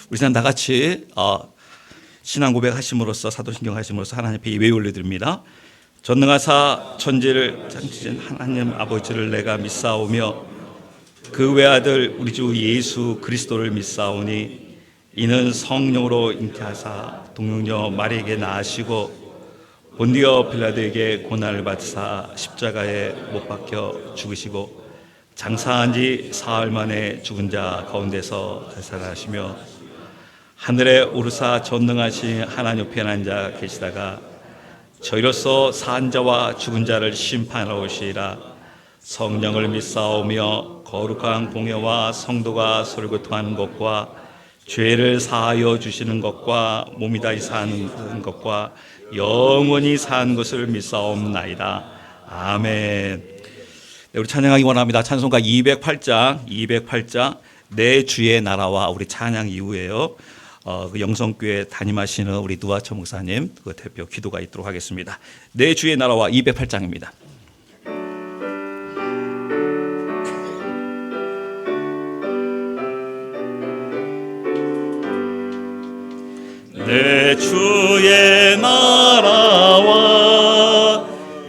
우리 다 같이 신앙 고백하심으로써 사도신경 하심으로써 하나님 앞에 예배 올려드립니다. 전능하사 천지를 창조하신 하나님 아버지를 내가 믿사오며 그 외아들 우리 주 예수 그리스도를 믿사오니 이는 성령으로 잉태하사 동정녀 마리에게 낳으시고 본디오 빌라도에게 고난을 받으사 십자가에 못 박혀 죽으시고 장사한 지 사흘 만에 죽은 자 가운데서 되살아나시며 하늘에 오르사 전능하신 하나님 옆에 앉아 계시다가 저희로서 산 자와 죽은 자를 심판하러 오시리라. 성령을 믿사오며 거룩한 공예와 성도가 서로 교통하는 것과 죄를 사하여 주시는 것과 몸이 다시 사는 것과 영원히 사는 것을 믿사옵나이다. 아멘. 네, 우리 찬양하기 원합니다. 찬송가 208장 내 주의 나라와 우리 찬양 이후에요. 그 영성교회 담임하시는 우리 누아처 목사님 그 대표 기도가 있도록 하겠습니다. 내 주의 나라와 208장입니다. 내 주의 나라와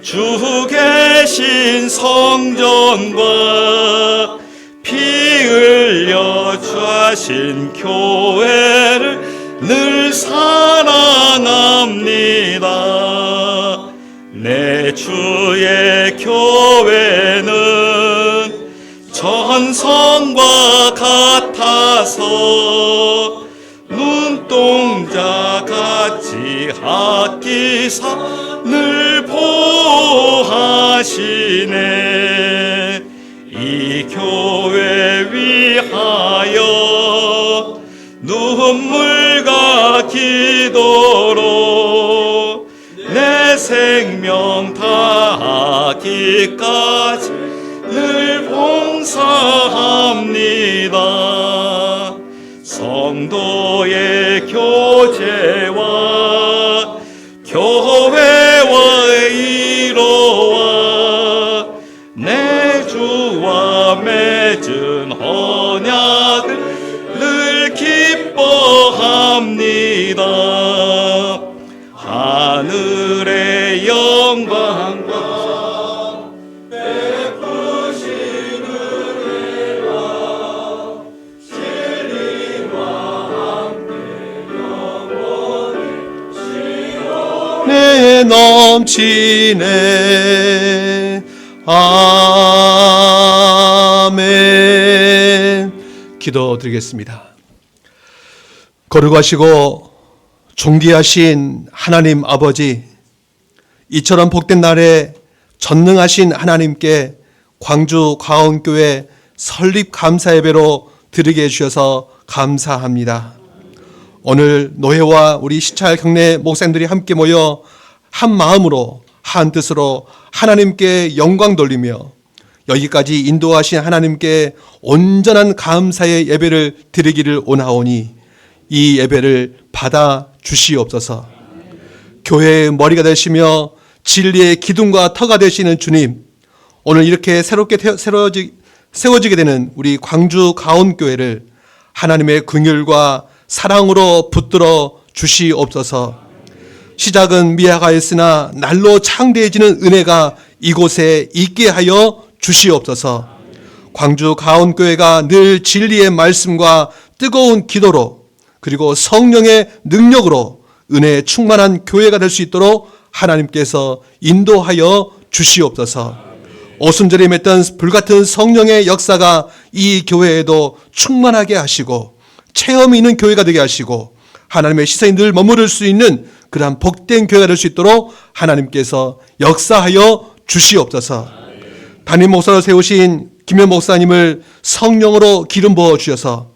주 계신 성전과 피 흘려 주하신 교회를 늘 사랑합니다. 내 주의 교회는 전성과 같아서 눈동자 같이 아끼사 늘 보호하시네. 이 교회 위하여 눈물과 기도로 내 생명 다하기까지 늘 봉사합니다. 성도의 교제와 교회와 이로와 내 주와 맺은 언약을 늘 기뻐합니다. 하늘의 영광과 베푸신 은혜와 진리와 함께 영원히 시원히 넘치네. 아멘. 기도드리겠습니다. 거룩하시고 존귀하신 하나님 아버지, 이처럼 복된 날에 전능하신 하나님께 광주 가온교회 설립 감사 예배로 드리게 해주셔서 감사합니다. 오늘 노회와 우리 시찰 경례 목사님들이 함께 모여 한 마음으로 한 뜻으로 하나님께 영광 돌리며 여기까지 인도하신 하나님께 온전한 감사의 예배를 드리기를 원하오니 이 예배를 받아 주시옵소서. 교회의 머리가 되시며 진리의 기둥과 터가 되시는 주님, 오늘 이렇게 새롭게 세워지게 되는 우리 광주 가온교회를 하나님의 긍휼과 사랑으로 붙들어 주시옵소서. 시작은 미약하였으나 날로 창대해지는 은혜가 이곳에 있게 하여 주시옵소서. 광주 가온교회가 늘 진리의 말씀과 뜨거운 기도로 그리고 성령의 능력으로 은혜에 충만한 교회가 될 수 있도록 하나님께서 인도하여 주시옵소서. 오순절에 맺던 불같은 성령의 역사가 이 교회에도 충만하게 하시고 체험이 있는 교회가 되게 하시고 하나님의 시선이 늘 머무를 수 있는 그러한 복된 교회가 될 수 있도록 하나님께서 역사하여 주시옵소서. 담임 목사로 세우신 김현 목사님을 성령으로 기름 부어 주셔서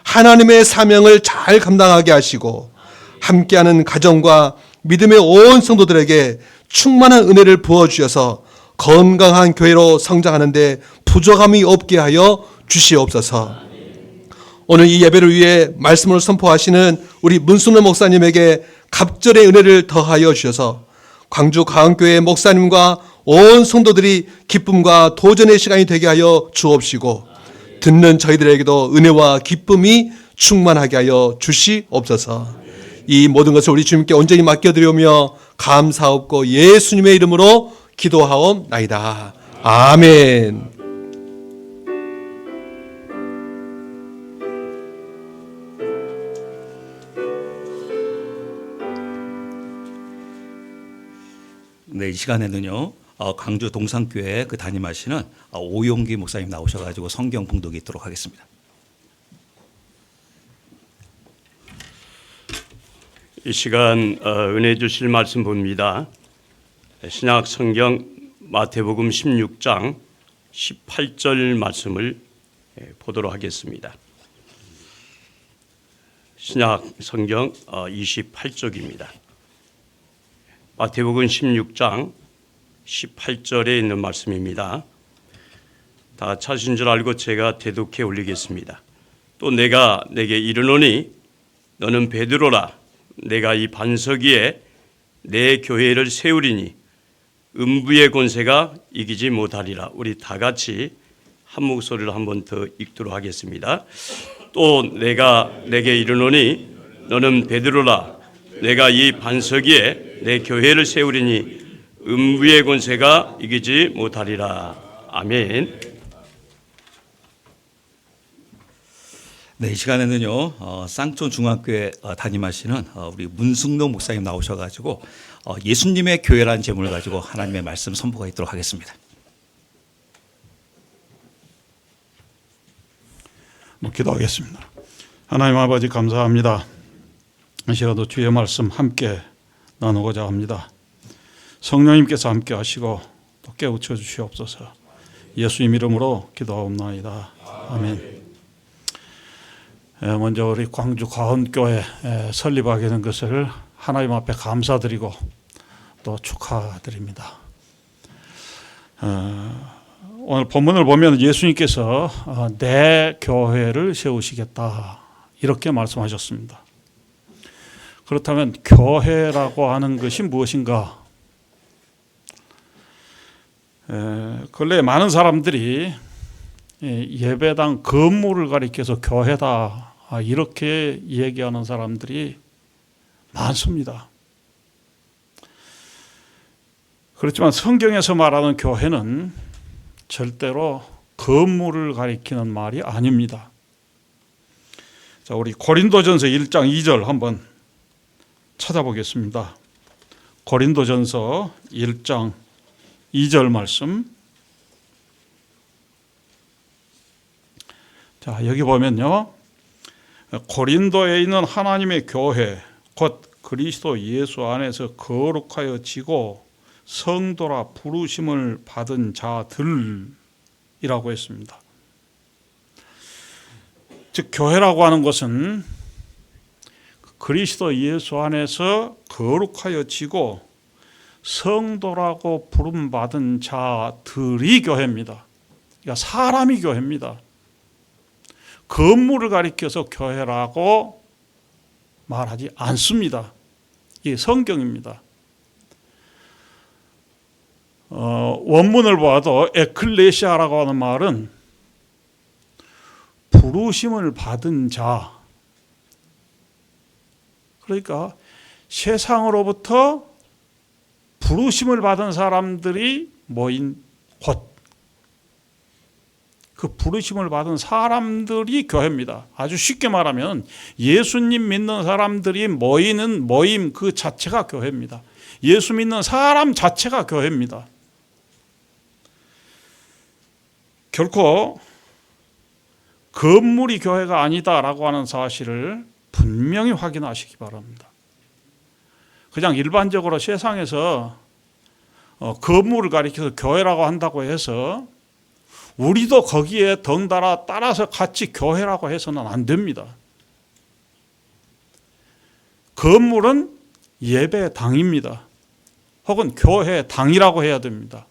하나님의 사명을 잘 감당하게 하시고 함께하는 가정과 믿음의 온 성도들에게 충만한 은혜를 부어 주셔서 건강한 교회로 성장하는 데 부족함이 없게 하여 주시옵소서. 오늘 이 예배를 위해 말씀을 선포하시는 우리 문순호 목사님에게 갑절의 은혜를 더하여 주셔서 광주 가은교회 목사님과 온 성도들이 기쁨과 도전의 시간이 되게 하여 주옵시고 듣는 저희들에게도 은혜와 기쁨이 충만하게 하여 주시옵소서. 이 모든 것을 우리 주님께 온전히 맡겨드리며 감사하옵고 예수님의 이름으로 기도하옵나이다. 아멘. 네, 이 시간에는요, 광주 동산교회 그 담임하시는 오용기 목사님 나오셔가지고 성경 봉독이 있도록 하겠습니다. 이 시간 은혜 주실 말씀 봅니다. 신약 성경 마태복음 16장 18절 말씀을 보도록 하겠습니다. 신약 성경 28쪽입니다. 마태복음 16장 18절에 있는 말씀입니다. 다 같이 하신 줄 알고 제가 대독해 올리겠습니다. 또 내가 내게 이르노니 너는 베드로라. 내가 이 반석 위에 내 교회를 세우리니 음부의 권세가 이기지 못하리라. 우리 다 같이 한 목소리로 한 번 더 읽도록 하겠습니다. 또 내가 내게 이르노니 너는 베드로라. 내가 이 반석 위에 내 교회를 세우리니 음부의 권세가 이기지 못하리라. 아멘. 네, 이 시간에는요, 쌍촌 중학교에 담임하시는 우리 문승동 목사님 나오셔가지고 예수님의 교회라는 제목을 가지고 하나님의 말씀 선포가 있도록 하겠습니다. 기도하겠습니다. 하나님 아버지 감사합니다. 이 시간도 주의 말씀 함께 나누고자 합니다. 성령님께서 함께 하시고 또 깨우쳐 주시옵소서. 예수님 이름으로 기도하옵나이다. 아멘. 먼저 우리 광주 가온교회 설립하게 된 것을 하나님 앞에 감사드리고 또 축하드립니다. 오늘 본문을 보면 예수님께서 내 교회를 세우시겠다 이렇게 말씀하셨습니다. 그렇다면 교회라고 하는 것이 무엇인가? 근래 많은 사람들이 예배당 건물을 가리켜서 교회다 이렇게 얘기하는 사람들이 많습니다. 그렇지만 성경에서 말하는 교회는 절대로 건물을 가리키는 말이 아닙니다. 자, 우리 고린도전서 1장 2절 한번 찾아보겠습니다. 고린도전서 1장 2절 말씀. 자, 여기 보면요. 고린도에 있는 하나님의 교회, 곧 그리스도 예수 안에서 거룩하여 지고 성도라 부르심을 받은 자들이라고 했습니다. 즉 교회라고 하는 것은 그리스도 예수 안에서 거룩하여 지고 성도라고 부름받은 자들이 교회입니다. 그러니까 사람이 교회입니다. 건물을 가리켜서 교회라고 말하지 않습니다. 이게 성경입니다. 원문을 봐도 에클레시아라고 하는 말은 부르심을 받은 자, 그러니까 세상으로부터 부르심을 받은 사람들이 모인 곳, 그 부르심을 받은 사람들이 교회입니다. 아주 쉽게 말하면 예수님 믿는 사람들이 모이는 모임 그 자체가 교회입니다. 예수 믿는 사람 자체가 교회입니다. 결코 건물이 교회가 아니다라고 하는 사실을 분명히 확인하시기 바랍니다. 그냥 일반적으로 세상에서 건물을 가리켜서 교회라고 한다고 해서 우리도 거기에 덩달아 따라서 같이 교회라고 해서는 안 됩니다. 건물은 예배당입니다. 혹은 교회당이라고 해야 됩니다.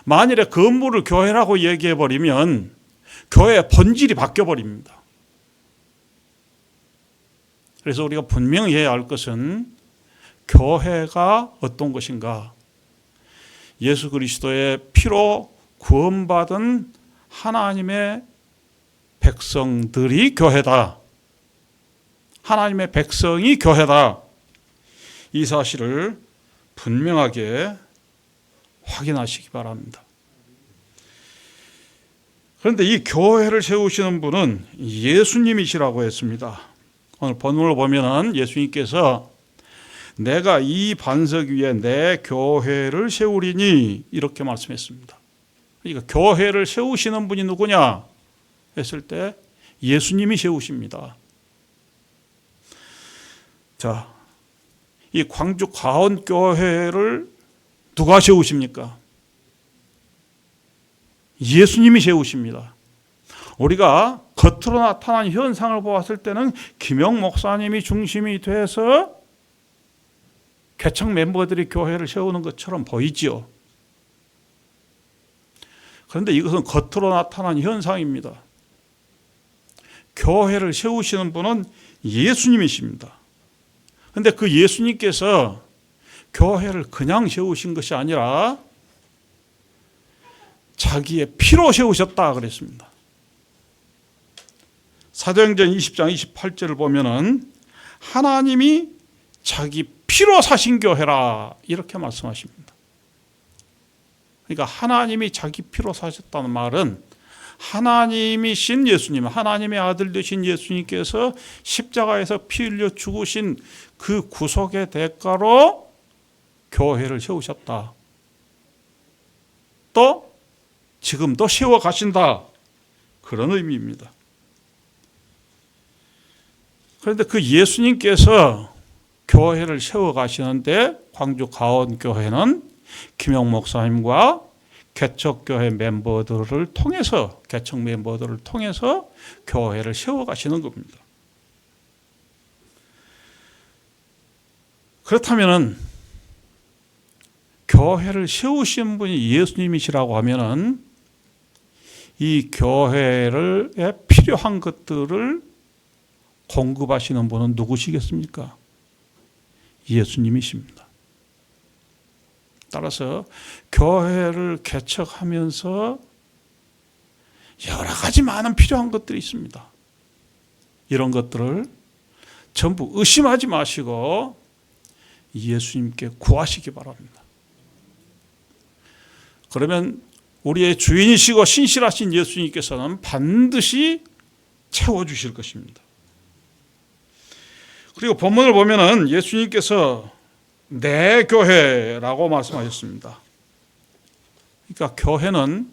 만일에 건물을 교회라고 얘기해버리면 교회의 본질이 바뀌어버립니다. 그래서 우리가 분명히 해야 할 것은 교회가 어떤 것인가? 예수 그리스도의 피로 구원받은 하나님의 백성들이 교회다. 하나님의 백성이 교회다. 이 사실을 분명하게 확인하시기 바랍니다. 그런데 이 교회를 세우시는 분은 예수님이시라고 했습니다. 오늘 본문을 보면은 예수님께서 내가 이 반석 위에 내 교회를 세우리니 이렇게 말씀했습니다. 그러니까 교회를 세우시는 분이 누구냐 했을 때 예수님이 세우십니다. 자, 이 광주 가온교회를 누가 세우십니까? 예수님이 세우십니다. 우리가 겉으로 나타난 현상을 보았을 때는 김영 목사님이 중심이 돼서 개척 멤버들이 교회를 세우는 것처럼 보이지요. 그런데 이것은 겉으로 나타난 현상입니다. 교회를 세우시는 분은 예수님이십니다. 그런데 그 예수님께서 교회를 그냥 세우신 것이 아니라 자기의 피로 세우셨다 그랬습니다. 사도행전 20장 28절을 보면은 하나님이 자기 피로 사신 교회라 이렇게 말씀하십니다. 그러니까 하나님이 자기 피로 사셨다는 말은 하나님이신 예수님, 하나님의 아들 되신 예수님께서 십자가에서 피 흘려 죽으신 그 구속의 대가로 교회를 세우셨다. 또 지금도 세워 가신다. 그런 의미입니다. 그런데 그 예수님께서 교회를 세워 가시는데 광주 가온교회는 김영 목사님과 개척교회 멤버들을 통해서, 개척 멤버들을 통해서 교회를 세워 가시는 겁니다. 그렇다면은 교회를 세우신 분이 예수님이시라고 하면은 이 교회에 필요한 것들을 공급하시는 분은 누구시겠습니까? 예수님이십니다. 따라서 교회를 개척하면서 여러 가지 많은 필요한 것들이 있습니다. 이런 것들을 전부 의심하지 마시고 예수님께 구하시기 바랍니다. 그러면 우리의 주인이시고 신실하신 예수님께서는 반드시 채워주실 것입니다. 그리고 본문을 보면은 예수님께서 내 교회라고 말씀하셨습니다. 그러니까 교회는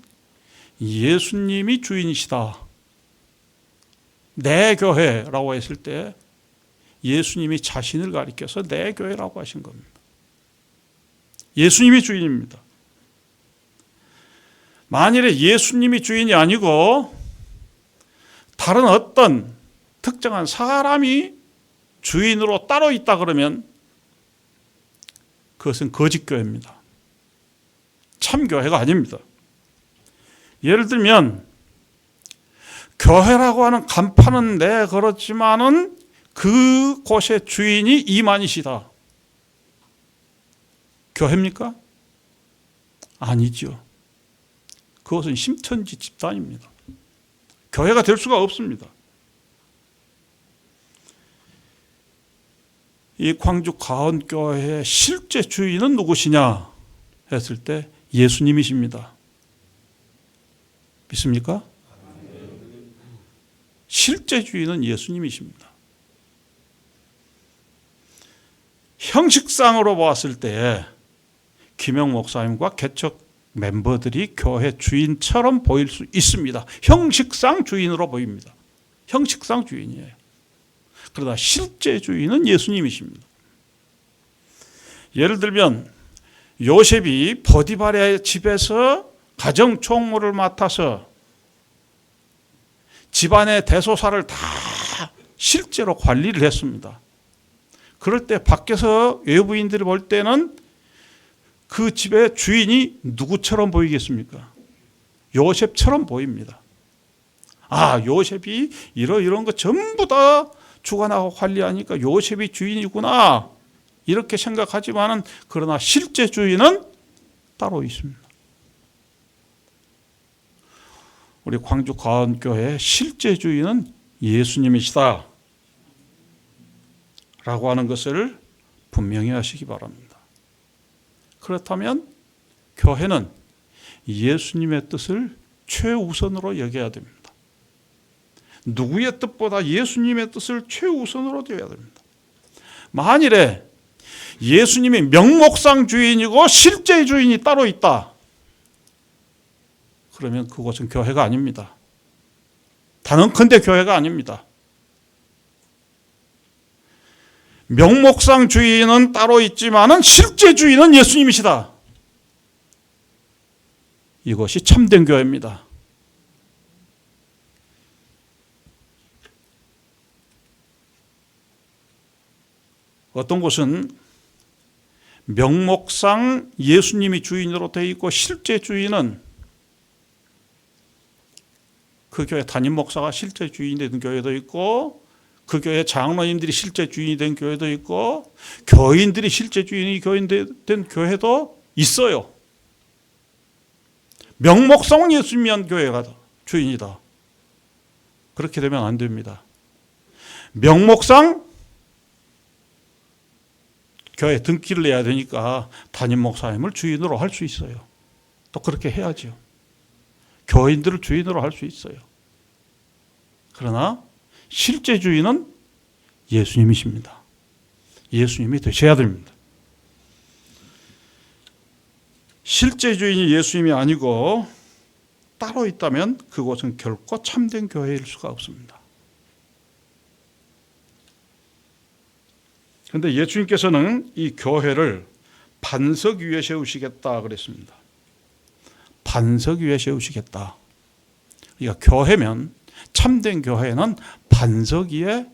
예수님이 주인이시다. 내 교회라고 했을 때 예수님이 자신을 가리켜서 내 교회라고 하신 겁니다. 예수님이 주인입니다. 만일에 예수님이 주인이 아니고 다른 어떤 특정한 사람이 주인으로 따로 있다 그러면 그것은 거짓교회입니다. 참교회가 아닙니다. 예를 들면 교회라고 하는 간판은 내걸었지만은 그곳의 주인이 이만희시다. 교회입니까? 아니죠. 그것은 심천지 집단입니다. 교회가 될 수가 없습니다. 이 광주 가온교회의 실제 주인은 누구시냐 했을 때 예수님이십니다. 믿습니까? 실제 주인은 예수님이십니다. 형식상으로 보았을 때 김영 목사님과 개척 멤버들이 교회 주인처럼 보일 수 있습니다. 형식상 주인으로 보입니다. 형식상 주인이에요. 그러나 실제 주인은 예수님이십니다. 예를 들면 요셉이 보디발의 집에서 가정 총무를 맡아서 집안의 대소사를 다 실제로 관리를 했습니다. 그럴 때 밖에서 외부인들이 볼 때는 그 집의 주인이 누구처럼 보이겠습니까? 요셉처럼 보입니다. 아, 요셉이 이런 거 전부 다 주관하고 관리하니까 요셉이 주인이구나 이렇게 생각하지만은 그러나 실제 주인은 따로 있습니다. 우리 광주 가온교회의 실제 주인은 예수님이시다. 라고 하는 것을 분명히 하시기 바랍니다. 그렇다면 교회는 예수님의 뜻을 최우선으로 여겨야 됩니다. 누구의 뜻보다 예수님의 뜻을 최우선으로 여겨야 됩니다. 만일에 예수님이 명목상 주인이고 실제 주인이 따로 있다, 그러면 그것은 교회가 아닙니다. 단언컨대 교회가 아닙니다. 명목상 주인은 따로 있지만은 실제 주인은 예수님이시다. 이것이 참된 교회입니다. 어떤 곳은 명목상 예수님이 주인으로 되어 있고 실제 주인은 그 교회 담임 목사가 실제 주인이 된 교회도 있고 그 교회 장로님들이 실제 주인이 된 교회도 있고 교인들이 실제 주인이 된 교회도 있어요. 명목상 예수님이 교회가 주인이다. 그렇게 되면 안 됩니다. 명목상 교회 등기를 내야 되니까 담임 목사님을 주인으로 할 수 있어요. 또 그렇게 해야죠. 교인들을 주인으로 할 수 있어요. 그러나 실제 주인은 예수님이십니다. 예수님이 되셔야 됩니다. 실제 주인이 예수님이 아니고 따로 있다면 그것은 결코 참된 교회일 수가 없습니다. 그런데 예수님께서는 이 교회를 반석 위에 세우시겠다 그랬습니다. 반석 위에 세우시겠다. 그러니까 교회면, 참된 교회는 반석 위에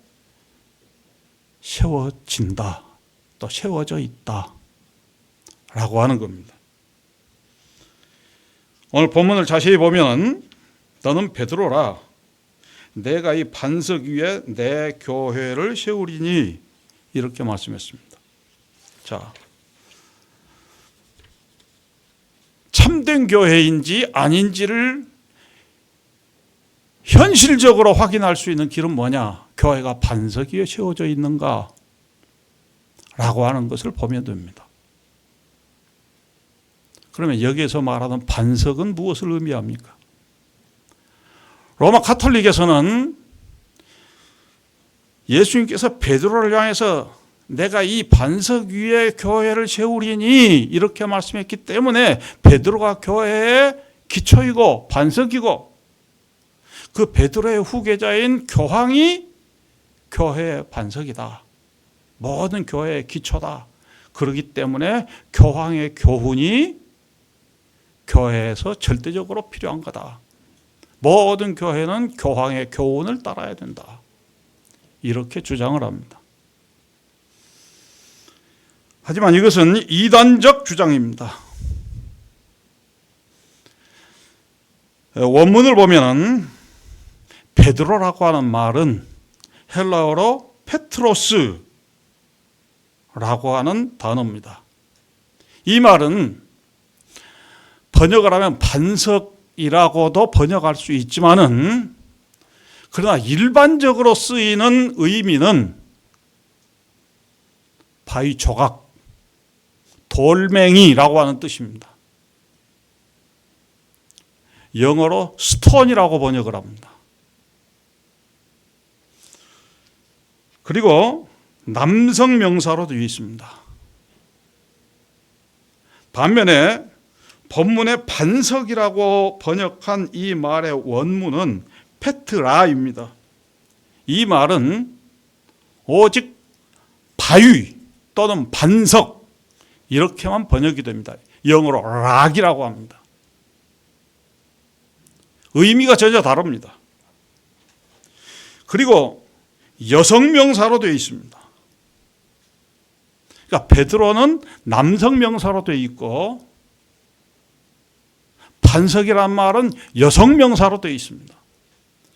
세워진다, 또 세워져 있다 라고 하는 겁니다. 오늘 본문을 자세히 보면 너는 베드로라, 내가 이 반석 위에 내 교회를 세우리니 이렇게 말씀했습니다. 자, 참된 교회인지 아닌지를 현실적으로 확인할 수 있는 길은 뭐냐? 교회가 반석 위에 세워져 있는가? 라고 하는 것을 보면 됩니다. 그러면 여기에서 말하는 반석은 무엇을 의미합니까? 로마 가톨릭에서는 예수님께서 베드로를 향해서 내가 이 반석 위에 교회를 세우리니 이렇게 말씀했기 때문에 베드로가 교회의 기초이고 반석이고 그 베드로의 후계자인 교황이 교회의 반석이다. 모든 교회의 기초다. 그렇기 때문에 교황의 교훈이 교회에서 절대적으로 필요한 거다. 모든 교회는 교황의 교훈을 따라야 된다. 이렇게 주장을 합니다. 하지만 이것은 이단적 주장입니다. 원문을 보면 베드로라고 하는 말은 헬라어로 페트로스라고 하는 단어입니다. 이 말은 번역을 하면 반석이라고도 번역할 수 있지만은 그러나 일반적으로 쓰이는 의미는 바위 조각, 돌멩이라고 하는 뜻입니다. 영어로 스톤이라고 번역을 합니다. 그리고 남성 명사로 되어 있습니다. 반면에 본문의 반석이라고 번역한 이 말의 원문은 페트라입니다. 이 말은 오직 바위 또는 반석 이렇게만 번역이 됩니다. 영어로 락이라고 합니다. 의미가 전혀 다릅니다. 그리고 여성 명사로 되어 있습니다. 그러니까 베드로는 남성 명사로 되어 있고 반석이란 말은 여성 명사로 되어 있습니다.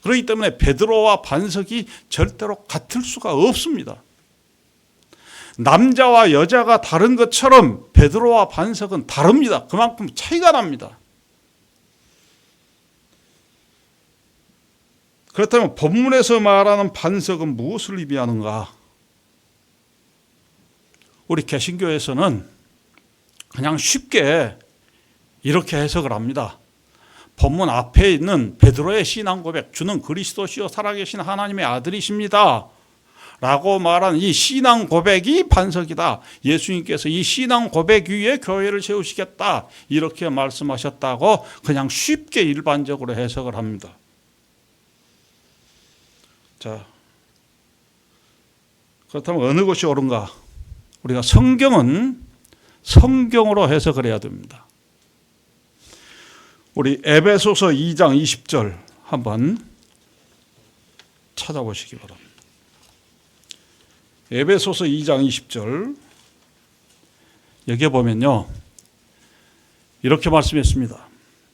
그렇기 때문에 베드로와 반석이 절대로 같을 수가 없습니다. 남자와 여자가 다른 것처럼 베드로와 반석은 다릅니다. 그만큼 차이가 납니다. 그렇다면 본문에서 말하는 반석은 무엇을 의미하는가? 우리 개신교에서는 그냥 쉽게 이렇게 해석을 합니다. 본문 앞에 있는 베드로의 신앙 고백, 주는 그리스도시요 살아계신 하나님의 아들이십니다 라고 말한 이 신앙 고백이 반석이다. 예수님께서 이 신앙 고백 위에 교회를 세우시겠다 이렇게 말씀하셨다고 그냥 쉽게 일반적으로 해석을 합니다. 자, 그렇다면 어느 것이 옳은가? 우리가 성경은 성경으로 해석을 해야 됩니다. 우리 에베소서 2장 20절 한번 찾아보시기 바랍니다. 에베소서 2장 20절 여기에 보면요 이렇게 말씀했습니다.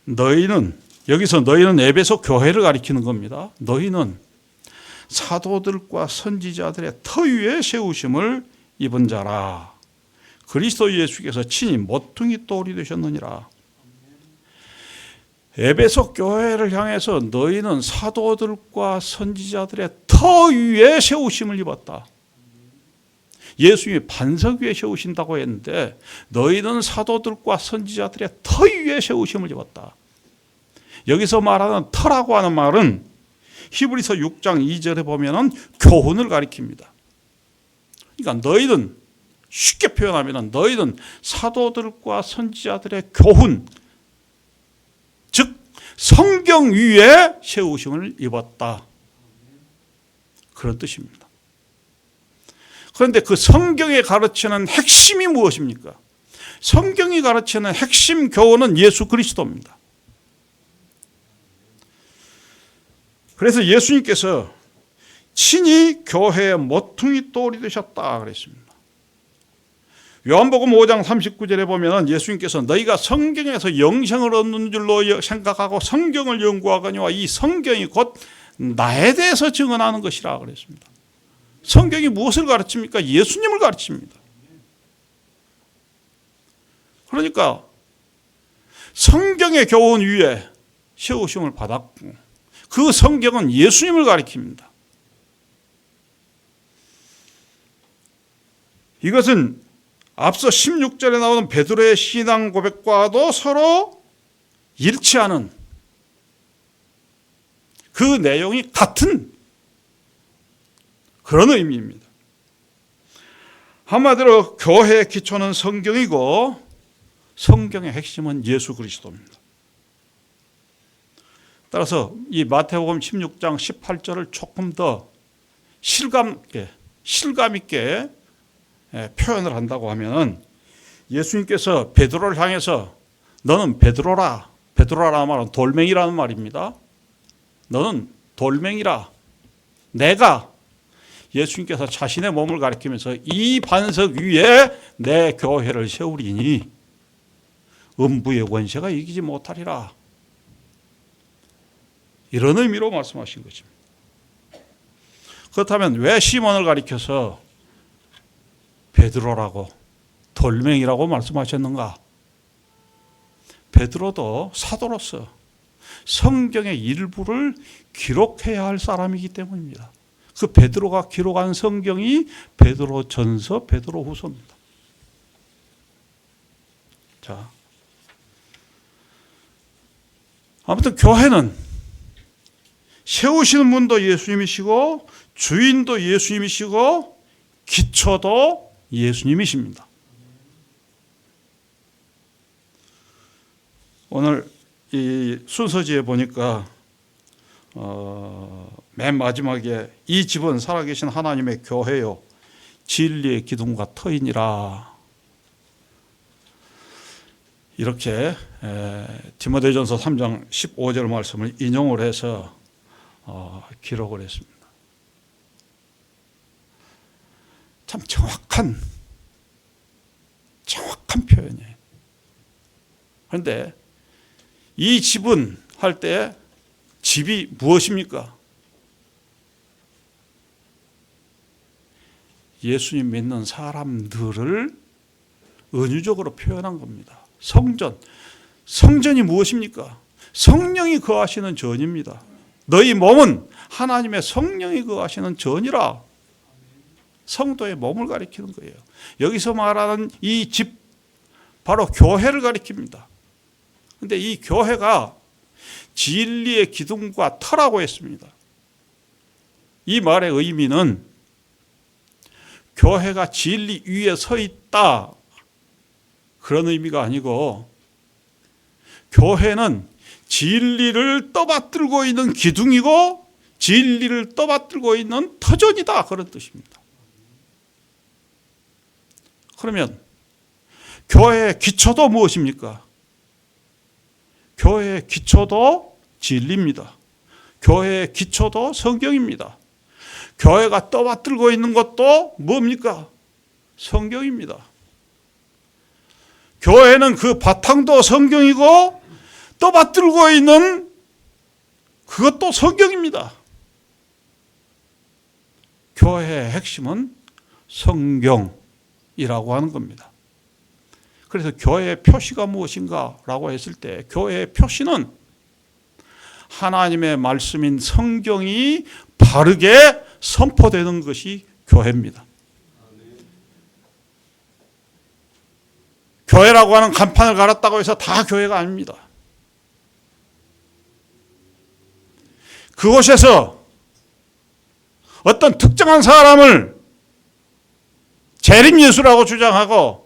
너희는, 여기서 너희는 에베소 교회를 가리키는 겁니다. 너희는 사도들과 선지자들의 터 위에 세우심을 입은 자라. 그리스도 예수께서 친히 모퉁이 돌이 되셨느니라. 에베소 교회를 향해서 너희는 사도들과 선지자들의 터 위에 세우심을 입었다. 예수님이 반석 위에 세우신다고 했는데 너희는 사도들과 선지자들의 터 위에 세우심을 입었다. 여기서 말하는 터라고 하는 말은 히브리서 6장 2절에 보면은 교훈을 가리킵니다. 그러니까 너희는, 쉽게 표현하면 너희는 사도들과 선지자들의 교훈, 즉 성경 위에 세우심을 입었다. 그런 뜻입니다. 그런데 그 성경에 가르치는 핵심이 무엇입니까? 성경이 가르치는 핵심 교훈은 예수 그리스도입니다. 그래서 예수님께서 친히 교회의 모퉁이 돌이 되셨다 그랬습니다. 요한복음 5장 39절에 보면 예수님께서 너희가 성경에서 영생을 얻는 줄로 생각하고 성경을 연구하거니와 이 성경이 곧 나에 대해서 증언하는 것이라 그랬습니다. 성경이 무엇을 가르칩니까? 예수님을 가르칩니다. 그러니까 성경의 교훈 위에 세우심을 받았고 그 성경은 예수님을 가리킵니다. 이것은 앞서 16절에 나오는 베드로의 신앙 고백과도 서로 일치하는 그 내용이 같은 그런 의미입니다. 한마디로 교회의 기초는 성경이고 성경의 핵심은 예수 그리스도입니다. 따라서 이 마태복음 16장 18절을 조금 더 실감 있게 표현을 한다고 하면 예수님께서 베드로를 향해서 너는 베드로라, 베드로라는 말은 돌멩이라는 말입니다. 너는 돌멩이라. 내가, 예수님께서 자신의 몸을 가리키면서 이 반석 위에 내 교회를 세우리니 음부의 원세가 이기지 못하리라. 이런 의미로 말씀하신 것입니다. 그렇다면 왜 시몬을 가리켜서 베드로라고 돌멩이라고 말씀하셨는가? 베드로도 사도로서 성경의 일부를 기록해야 할 사람이기 때문입니다. 그 베드로가 기록한 성경이 베드로전서, 베드로후서입니다. 자, 아무튼 교회는 세우시는 분도 예수님이시고 주인도 예수님이시고 기초도 예수님이십니다. 오늘 이 순서지에 보니까 맨 마지막에 이 집은 살아계신 하나님의 교회요 진리의 기둥과 터이니라 이렇게 디모데전서 3장 15절 말씀을 인용을 해서 기록을 했습니다. 참 정확한 표현이에요. 그런데 이 집은 할 때 집이 무엇입니까? 예수님 믿는 사람들을 은유적으로 표현한 겁니다. 성전이 무엇입니까? 성령이 거하시는 전입니다. 너희 몸은 하나님의 성령이 거하시는 전이라. 성도의 몸을 가리키는 거예요. 여기서 말하는 이 집 바로 교회를 가리킵니다. 그런데 이 교회가 진리의 기둥과 터라고 했습니다. 이 말의 의미는 교회가 진리 위에 서 있다 그런 의미가 아니고, 교회는 진리를 떠받들고 있는 기둥이고 진리를 떠받들고 있는 터전이다 그런 뜻입니다. 그러면 교회의 기초도 무엇입니까? 교회의 기초도 진리입니다. 교회의 기초도 성경입니다. 교회가 떠받들고 있는 것도 뭡니까? 성경입니다. 교회는 그 바탕도 성경이고 떠받들고 있는 그것도 성경입니다. 교회의 핵심은 성경이라고 하는 겁니다. 그래서 교회의 표시가 무엇인가라고 했을 때, 교회의 표시는 하나님의 말씀인 성경이 바르게 선포되는 것이 교회입니다. 교회라고 하는 간판을 갈았다고 해서 다 교회가 아닙니다. 그곳에서 어떤 특정한 사람을 재림 예수라고 주장하고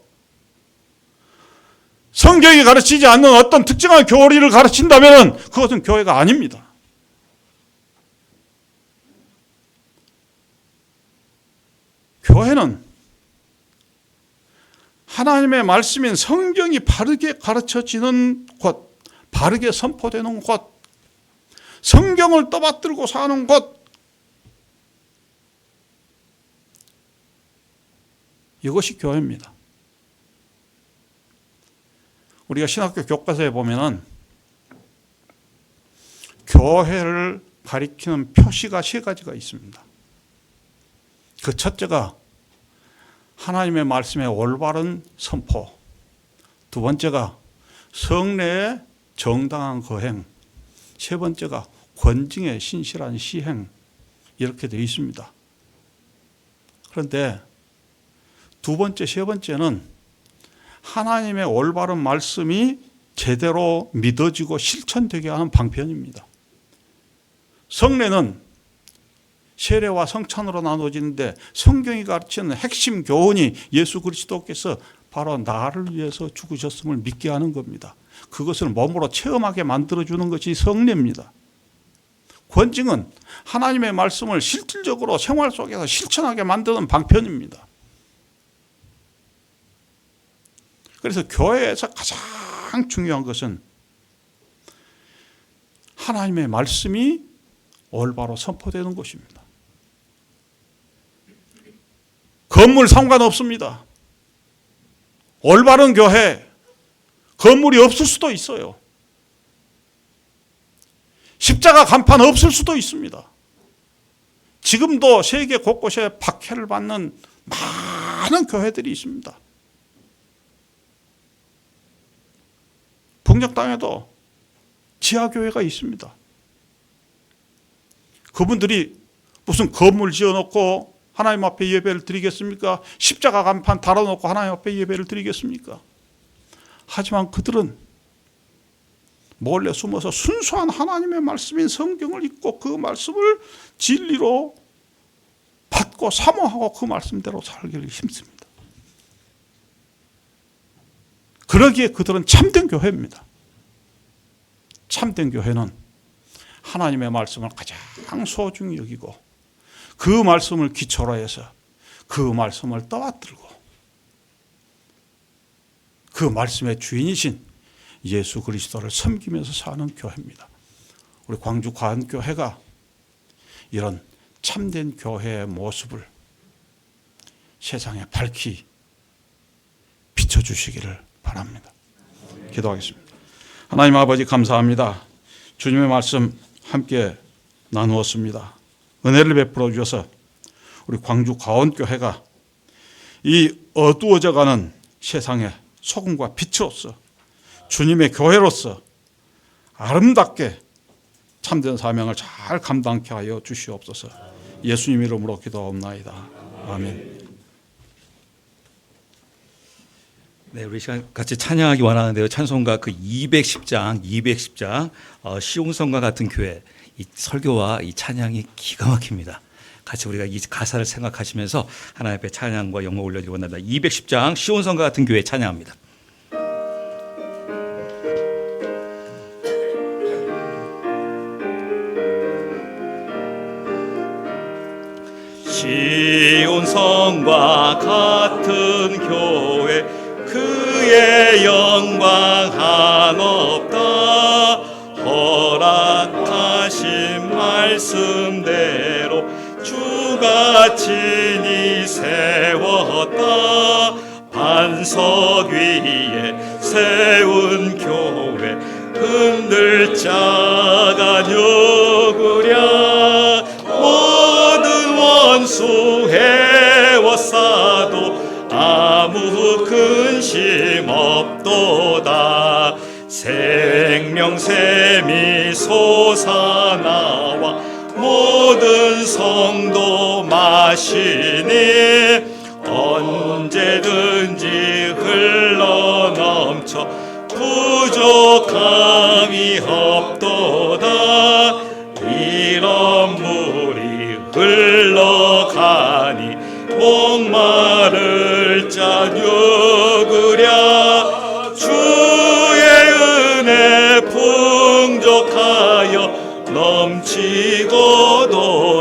성경이 가르치지 않는 어떤 특정한 교리를 가르친다면 그것은 교회가 아닙니다. 교회는 하나님의 말씀인 성경이 바르게 가르쳐지는 곳, 바르게 선포되는 곳, 성경을 떠받들고 사는 곳, 이것이 교회입니다. 우리가 신학교 교과서에 보면은 교회를 가리키는 표시가 3가지가 있습니다. 그 첫째가 하나님의 말씀의 올바른 선포, 두 번째가 성례의 정당한 거행, 세 번째가 권징의 신실한 시행, 이렇게 되어 있습니다. 그런데 두 번째, 세 번째는 하나님의 올바른 말씀이 제대로 믿어지고 실천되게 하는 방편입니다. 성례는 세례와 성찬으로 나눠지는데, 성경이 가르치는 핵심 교훈이 예수 그리스도께서 바로 나를 위해서 죽으셨음을 믿게 하는 겁니다. 그것을 몸으로 체험하게 만들어주는 것이 성례입니다. 권징은 하나님의 말씀을 실질적으로 생활 속에서 실천하게 만드는 방편입니다. 그래서 교회에서 가장 중요한 것은 하나님의 말씀이 올바로 선포되는 것입니다. 건물 상관없습니다. 올바른 교회, 건물이 없을 수도 있어요. 십자가 간판 없을 수도 있습니다. 지금도 세계 곳곳에 박해를 받는 많은 교회들이 있습니다. 북녘 땅에도 지하교회가 있습니다. 그분들이 무슨 건물 지어놓고 하나님 앞에 예배를 드리겠습니까? 십자가 간판 달아놓고 하나님 앞에 예배를 드리겠습니까? 하지만 그들은 몰래 숨어서 순수한 하나님의 말씀인 성경을 읽고 그 말씀을 진리로 받고 사모하고 그 말씀대로 살기를 힘씁니다. 그러기에 그들은 참된 교회입니다. 참된 교회는 하나님의 말씀을 가장 소중히 여기고 그 말씀을 기초로 해서 그 말씀을 떠받들고 그 말씀의 주인이신 예수 그리스도를 섬기면서 사는 교회입니다. 우리 광주 과안교회가 이런 참된 교회의 모습을 세상에 밝히 비춰주시기를 바랍니다. 기도하겠습니다. 하나님 아버지 감사합니다. 주님의 말씀 함께 나누었습니다. 은혜를 베풀어 주셔서 우리 광주 과원교회가 이 어두워져가는 세상에 소금과 빛으로서 주님의 교회로서 아름답게 참된 사명을 잘 감당케 하여 주시옵소서. 예수님 이름으로 기도하옵나이다. 아멘. 네, 우리 시간 같이 찬양하기 원하는데요. 찬송가 그 210장 시온성과 같은 교회, 이 설교와 이 찬양이 기가 막힙니다. 같이 우리가 이 가사를 생각하시면서 하나님 앞에 찬양과 영광 올려드리기 원합니다. 210장 시온성과 같은 교회 찬양합니다. 시온성과 같은 교회 그의 영광 한없다. 허락하신 말씀대로 주가 친히 세웠다. 반석 위에 세운 교회 흔들 자가 누구랴. 모든 원수 해워싸도 아무 근심 없도다. 생명샘이 솟아나와 모든 성도 마시니 언제든지 흘러넘쳐 부족함이 없도다. 이런 물이 흘러가니 목마를 자 누구랴. 주의 은혜 풍족하여 넘치고도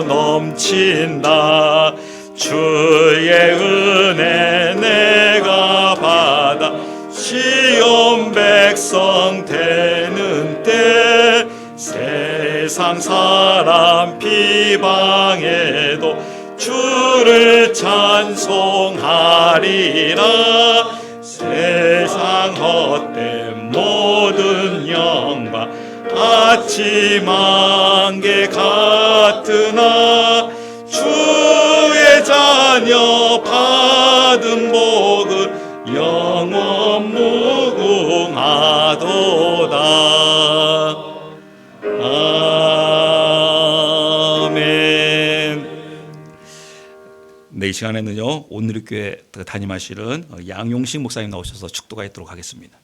넘친다. 주의 은혜 내가 받아 시온 백성 되는 때 세상 사람 비방해도 주를 찬송하리라. 세상 헛된 모든 영광 아침 안개 같으나 주의 자녀 받은 복은 영원 무궁하도다. 아멘. 네, 이 시간에는요 오늘의 교회 담임하시는 양용식 목사님 나오셔서 축도가 있도록 하겠습니다.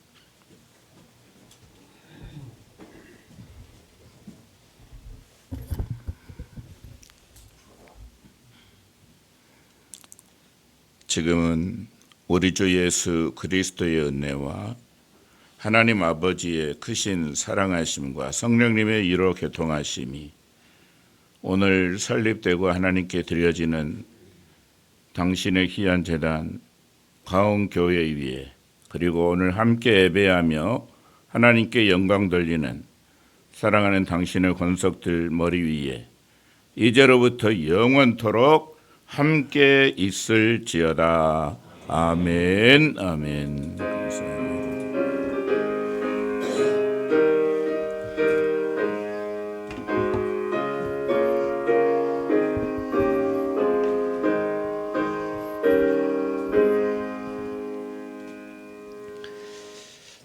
지금은 우리 주 예수 그리스도의 은혜와 하나님 아버지의 크신 사랑하심과 성령님의 이로 교통하심이 오늘 설립되고 하나님께 드려지는 당신의 귀한 제단 가온교회 위에, 그리고 오늘 함께 예배하며 하나님께 영광 돌리는 사랑하는 당신의 권속들 머리 위에 이제로부터 영원토록 함께 있을지어다. 아멘. 아멘. 감사합니다.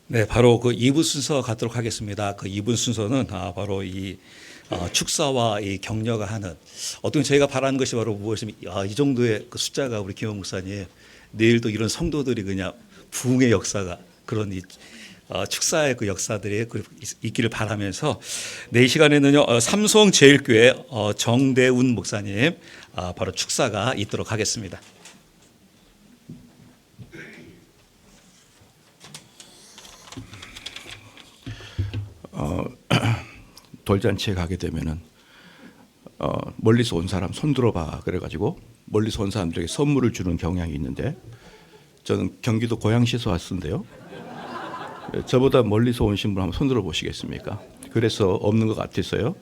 네, 바로 그 2부 순서 갖도록 하겠습니다. 그 2부 순서는 바로 이 축사와 이 격려가 하는, 어떤 저희가 바라는 것이 바로 무엇이면 이 정도의 그 숫자가 우리 김원 목사님 내일도 이런 성도들이 그냥 부흥의 역사가 그런 이 축사의 그 역사들이 있기를 바라면서 네, 이 시간에는요 삼성제일교회 정대운 목사님 바로 축사가 있도록 하겠습니다. 돌잔치에 가게 되면은 멀리서 온 사람 손 들어봐 그래가지고 멀리서 온 사람들에게 선물을 주는 경향이 있는데, 저는 경기도 고양시에서 왔는데요. 저보다 멀리서 오신 분 한번 손 들어 보시겠습니까? 그래서 없는 것 같아서요.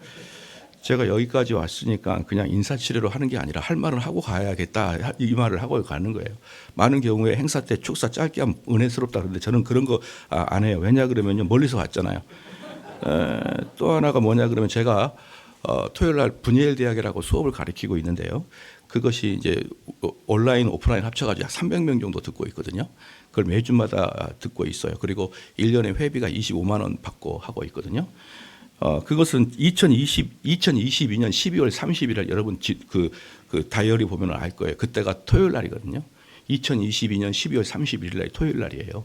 제가 여기까지 왔으니까 그냥 인사치레로 하는 게 아니라 할 말은 하고 가야겠다, 이 말을 하고 가는 거예요. 많은 경우에 행사 때 축사 짧게 하면 은혜스럽다 그러는데 저는 그런 거 안 해요. 왜냐 그러면요, 멀리서 왔잖아요. 또 하나가 뭐냐 그러면 제가 토요일 날 분이엘 대학이라고 수업을 가르치고 있는데요. 그것이 이제 온라인 오프라인 합쳐가지고 약 300명 정도 듣고 있거든요. 그걸 매주마다 듣고 있어요. 그리고 1년에 회비가 25만 원 받고 하고 있거든요. 그것은 2022년 12월 30일 여러분 그 다이어리 보면 알 거예요. 그때가 토요일 날이거든요. 2022년 12월 31일 날 토요일 날이에요.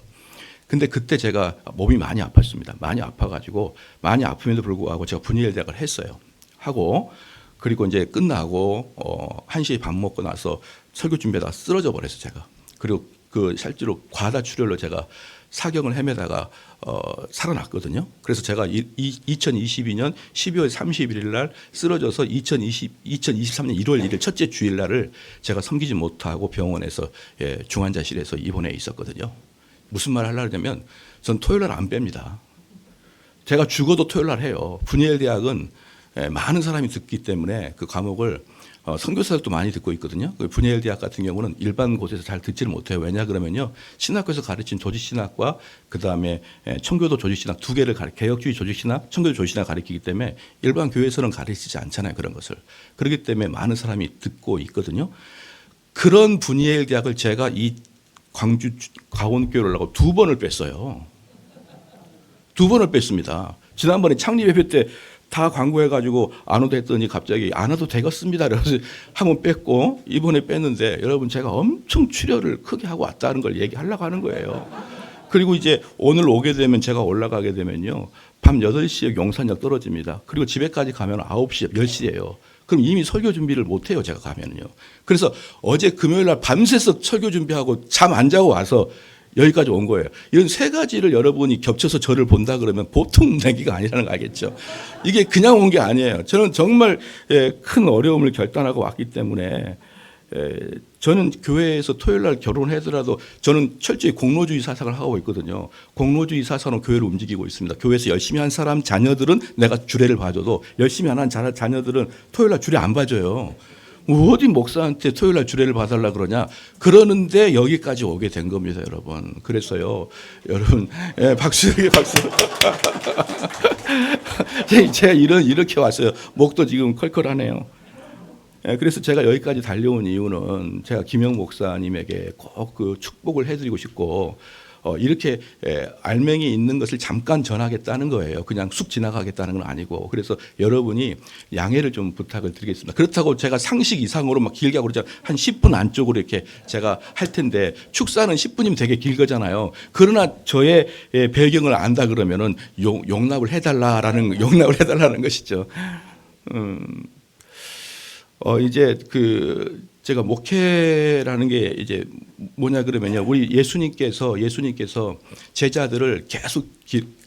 근데 그때 제가 몸이 많이 아팠습니다. 많이 아파가지고 많이 아픔에도 불구하고 제가 분이엘 대학을 했어요. 하고 그리고 이제 끝나고 1시에 밥 먹고 나서 설교 준비하다가 쓰러져 버렸어요, 제가. 그리고 그 실제로 과다 출혈로 제가 사경을 헤매다가 살아났거든요. 그래서 제가 2022년 12월 31일 날 쓰러져서 2023년 1월 1일 첫째 주일 날을 제가 섬기지 못하고 병원에서 중환자실에서 입원해 있었거든요. 무슨 말을 하려고 하냐면 전 토요일 날 안 뺍니다. 제가 죽어도 토요일 날 해요. 분이엘 대학은 많은 사람이 듣기 때문에 그 과목을 선교사들도 많이 듣고 있거든요. 그 분이엘 대학 같은 경우는 일반 곳에서 잘 듣지를 못해요. 왜냐 그러면요, 신학교에서 가르친 조직신학과 그 다음에 청교도 조직신학 두 개를 개혁주의 조직신학, 청교도 조직신학 가르치기 때문에 일반 교회에서는 가르치지 않잖아요, 그런 것을. 그렇기 때문에 많은 사람이 듣고 있거든요. 그런 분이엘 대학을 제가 이 광주 가온교회를 하려고 2번을 뺐어요. 2번을 뺐습니다. 지난번에 창립예배 때 다 광고해가지고 안 오도 했더니 갑자기 안 와도 되겠습니다. 그래서 한번 뺐고 이번에 뺐는데 여러분 제가 엄청 출혈을 크게 하고 왔다는 걸 얘기하려고 하는 거예요. 그리고 이제 오늘 오게 되면 제가 올라가게 되면요, 밤 8시에 용산역 떨어집니다. 그리고 집에까지 가면 9시, 10시예요. 그럼 이미 설교 준비를 못해요, 제가 가면요. 그래서 어제 금요일 날 밤새서 설교 준비하고 잠 안 자고 와서 여기까지 온 거예요. 이런 세 가지를 여러분이 겹쳐서 저를 본다 그러면 보통 내기가 아니라는 거 알겠죠. 이게 그냥 온 게 아니에요. 저는 정말 큰 어려움을 결단하고 왔기 때문에 저는 교회에서 토요일 날 결혼하더라도 저는 철저히 공로주의 사상을 하고 있거든요. 공로주의 사상으로 교회를 움직이고 있습니다. 교회에서 열심히 한 사람 자녀들은 내가 주례를 봐줘도 열심히 안 한 자녀들은 토요일 날 주례 안 봐줘요. 어디 목사한테 토요일 날 주례를 봐달라 그러냐. 그러는데 여기까지 오게 된 겁니다, 여러분. 그래서요, 여러분, 박수. 제가 이렇게 왔어요. 목도 지금 컬컬하네요. 그래서 제가 여기까지 달려온 이유는 제가 김영 목사님에게 꼭 그 축복을 해드리고 싶고, 이렇게 알맹이 있는 것을 잠깐 전하겠다는 거예요. 그냥 쑥 지나가겠다는 건 아니고. 그래서 여러분이 양해를 좀 부탁을 드리겠습니다. 그렇다고 제가 상식 이상으로 막 길게 하고 그러잖아요. 한 10분 안쪽으로 이렇게 제가 할 텐데 축사는 10분이면 되게 길거잖아요. 그러나 저의 배경을 안다 그러면은 용납을 해달라는 것이죠. 이제 제가 목회라는 게 이제 뭐냐 그러면요, 우리 예수님께서 제자들을 계속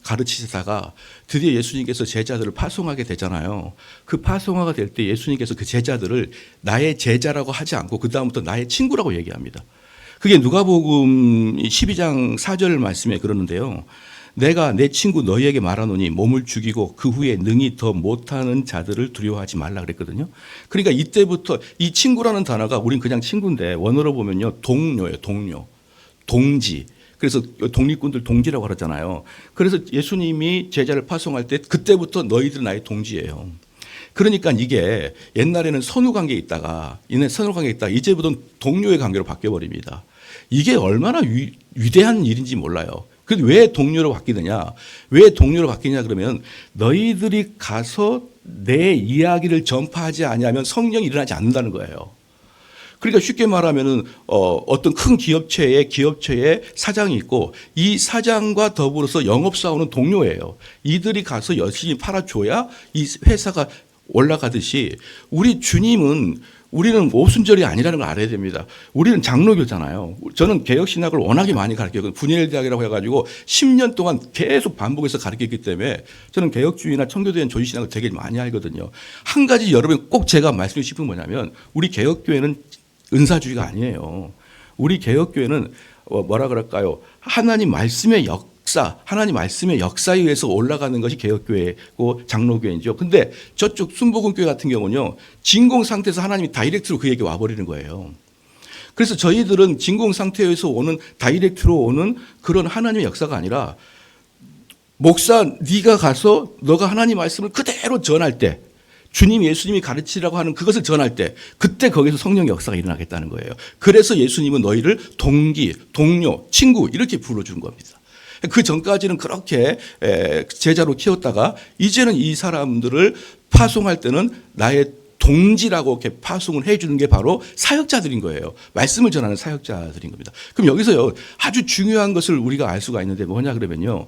가르치시다가 드디어 예수님께서 제자들을 파송하게 되잖아요. 그 파송화가 될 때 예수님께서 그 제자들을 나의 제자라고 하지 않고 그 다음부터 나의 친구라고 얘기합니다. 그게 누가복음 12장 4절 말씀에 그러는데요. 내가 내 친구 너희에게 말하노니 몸을 죽이고 그 후에 능히 더 못하는 자들을 두려워하지 말라 그랬거든요. 그러니까 이때부터 이 친구라는 단어가 우린 그냥 친구인데 원어로 보면요, 동료예요. 동지. 그래서 독립군들 동지라고 그러잖아요. 그래서 예수님이 제자를 파송할 때 그때부터 너희들은 나의 동지예요. 그러니까 이게 옛날에는 선후 관계에 있다가 이제부터는 동료의 관계로 바뀌어버립니다. 이게 얼마나 위대한 일인지 몰라요. 그런데 왜 동료로 바뀌느냐? 왜 동료로 바뀌냐 그러면 너희들이 가서 내 이야기를 전파하지 아니하면 성령이 일어나지 않는다는 거예요. 그러니까 쉽게 말하면은 어떤 큰 기업체에 사장이 있고 이 사장과 더불어서 영업사원은 동료예요. 이들이 가서 열심히 팔아줘야 이 회사가 올라가듯이 우리는 오순절이 아니라는 걸 알아야 됩니다. 우리는 장로교잖아요. 저는 개혁신학을 워낙에 많이 가르쳤거든요. 분이엘 대학이라고 해가지고 10년 동안 계속 반복해서 가르쳤기 때문에 저는 개혁주의나 청교도의 조직신학을 되게 많이 알거든요. 한 가지 여러분 꼭 제가 말씀드리고 싶은 건 뭐냐면 우리 개혁교회는 은사주의가 아니에요. 우리 개혁교회는 뭐라 그럴까요? 하나님 말씀의 역사에 의해서 올라가는 것이 개혁교회고 장로교회이죠. 근데 저쪽 순복음교회 같은 경우는요, 진공 상태에서 하나님이 다이렉트로 그에게 와버리는 거예요. 그래서 저희들은 진공 상태에서 다이렉트로 오는 그런 하나님의 역사가 아니라 목사 네가 가서 너가 하나님 말씀을 그대로 전할 때 주님 예수님이 가르치라고 하는 그것을 전할 때 그때 거기서 성령의 역사가 일어나겠다는 거예요. 그래서 예수님은 너희를 동기, 동료, 친구 이렇게 불러준 겁니다. 그 전까지는 그렇게 제자로 키웠다가 이제는 이 사람들을 파송할 때는 나의 동지라고 이렇게 파송을 해주는 게 바로 사역자들인 거예요. 말씀을 전하는 사역자들인 겁니다. 그럼 여기서요 아주 중요한 것을 우리가 알 수가 있는데 뭐냐 그러면요,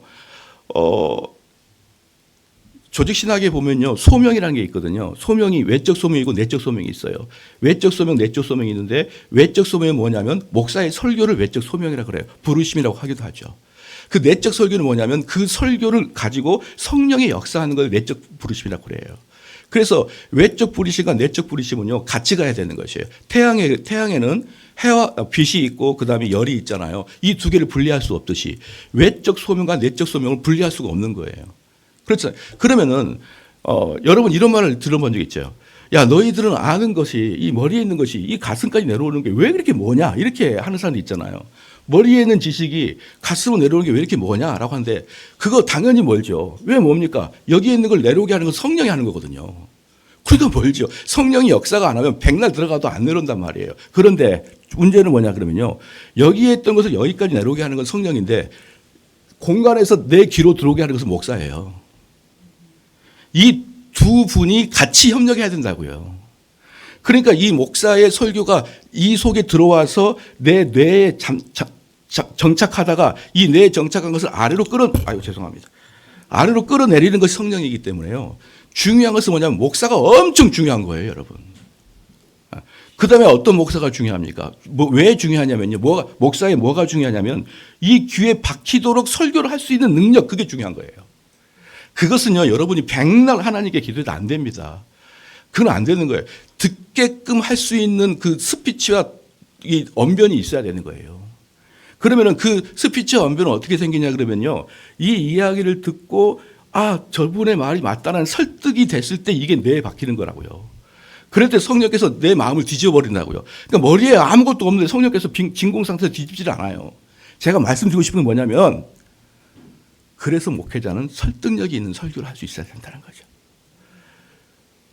조직 신학에 보면요 소명이라는 게 있거든요. 소명이 외적 소명이고 내적 소명이 있어요. 외적 소명, 내적 소명이 있는데 외적 소명이 뭐냐면 목사의 설교를 외적 소명이라고 그래요. 부르심이라고 하기도 하죠. 그 내적 설교는 뭐냐면 그 설교를 가지고 성령의 역사하는 걸 내적 부르심이라고 그래요. 그래서 외적 부르심과 내적 부르심은요 같이 가야 되는 것이에요. 태양에는 해와 빛이 있고 그다음에 열이 있잖아요. 이 두 개를 분리할 수 없듯이 외적 소명과 내적 소명을 분리할 수가 없는 거예요. 그렇죠. 그러면은 여러분 이런 말을 들어본 적 있죠. 야 너희들은 아는 것이 이 머리에 있는 것이 이 가슴까지 내려오는 게 왜 그렇게 뭐냐 이렇게 하는 사람도 있잖아요. 머리에 있는 지식이 가슴으로 내려오는 게 왜 이렇게 뭐냐라고 하는데 그거 당연히 멀죠. 왜 뭡니까? 여기에 있는 걸 내려오게 하는 건 성령이 하는 거거든요. 그러니까 멀죠. 성령이 역사가 안 하면 백날 들어가도 안 내려온단 말이에요. 그런데 문제는 뭐냐 그러면요. 여기에 있던 것을 여기까지 내려오게 하는 건 성령인데 공간에서 내 귀로 들어오게 하는 것은 목사예요. 이 두 분이 같이 협력해야 된다고요. 그러니까 이 목사의 설교가 이 속에 들어와서 내 뇌에 정착하다가 이 뇌에 정착한 것을 아래로 끌어내리는 것이 성령이기 때문에요. 중요한 것은 뭐냐면 목사가 엄청 중요한 거예요, 여러분. 그 다음에 어떤 목사가 중요합니까? 왜 중요하냐면요. 목사의 뭐가 중요하냐면 이 귀에 박히도록 설교를 할 수 있는 능력, 그게 중요한 거예요. 그것은요, 여러분이 백날 하나님께 기도해도 안 됩니다. 그건 안 되는 거예요. 듣게끔 할 수 있는 그 스피치와 이 언변이 있어야 되는 거예요. 그러면은 그 스피치와 언변은 어떻게 생기냐 그러면요. 이 이야기를 듣고 저분의 말이 맞다는 설득이 됐을 때 이게 뇌에 박히는 거라고요. 그럴 때 성령께서 내 마음을 뒤집어버린다고요. 그러니까 머리에 아무것도 없는데 성령께서 진공 상태에서 뒤집질 않아요. 제가 말씀드리고 싶은 건 뭐냐면 그래서 목회자는 설득력이 있는 설교를 할 수 있어야 된다는 거죠.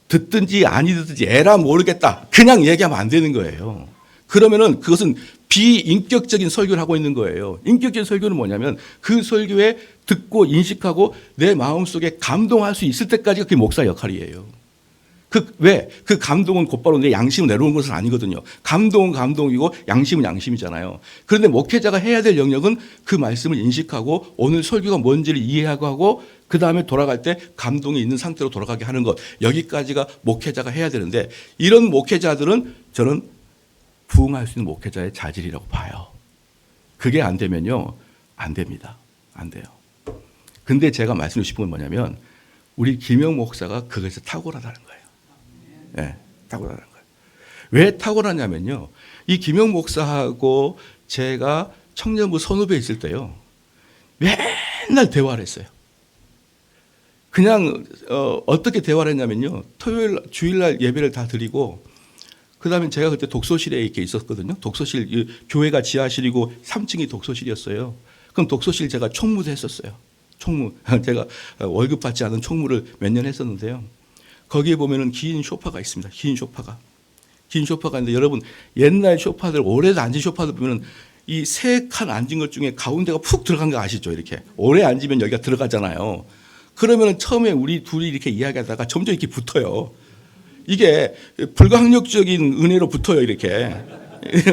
듣든지 아니 듣든지 에라 모르겠다. 그냥 얘기하면 안 되는 거예요. 그러면은 그것은 비인격적인 설교를 하고 있는 거예요. 인격적인 설교는 뭐냐면 그 설교에 듣고 인식하고 내 마음속에 감동할 수 있을 때까지 그게 목사 역할이에요. 그 감동은 곧바로 내 양심으로 내려오는 것은 아니거든요. 감동은 감동이고 양심은 양심이잖아요. 그런데 목회자가 해야 될 영역은 그 말씀을 인식하고 오늘 설교가 뭔지를 이해하고 하고 그 다음에 돌아갈 때 감동이 있는 상태로 돌아가게 하는 것. 여기까지가 목회자가 해야 되는데 이런 목회자들은 저는 부응할 수 있는 목회자의 자질이라고 봐요. 그게 안 되면요. 안 됩니다. 안 돼요. 근데 제가 말씀드리고 싶은 건 뭐냐면 우리 김영 목사가 그것에 탁월하다는 거예요. 네, 탁월하다는 거예요. 왜 탁월하냐면요. 이 김영 목사하고 제가 청년부 선후배 있을 때요. 맨날 대화를 했어요. 그냥 어떻게 대화를 했냐면요. 주일날 예배를 다 드리고 그다음에 제가 그때 독서실에 이렇게 있었거든요. 독서실 교회가 지하실이고 3층이 독서실이었어요. 그럼 독서실 제가 총무도 했었어요. 총무. 제가 월급 받지 않은 총무를 몇 년 했었는데요. 거기에 보면은 긴 소파가 있습니다. 긴 소파가 있는데 여러분 옛날 소파들 오래 앉은 소파들 보면은 이 세 칸 앉은 것 중에 가운데가 푹 들어간 거 아시죠? 이렇게 오래 앉으면 여기가 들어가잖아요. 그러면은 처음에 우리 둘이 이렇게 이야기하다가 점점 이렇게 붙어요. 이게 불가항력적인 은혜로 붙어요. 이렇게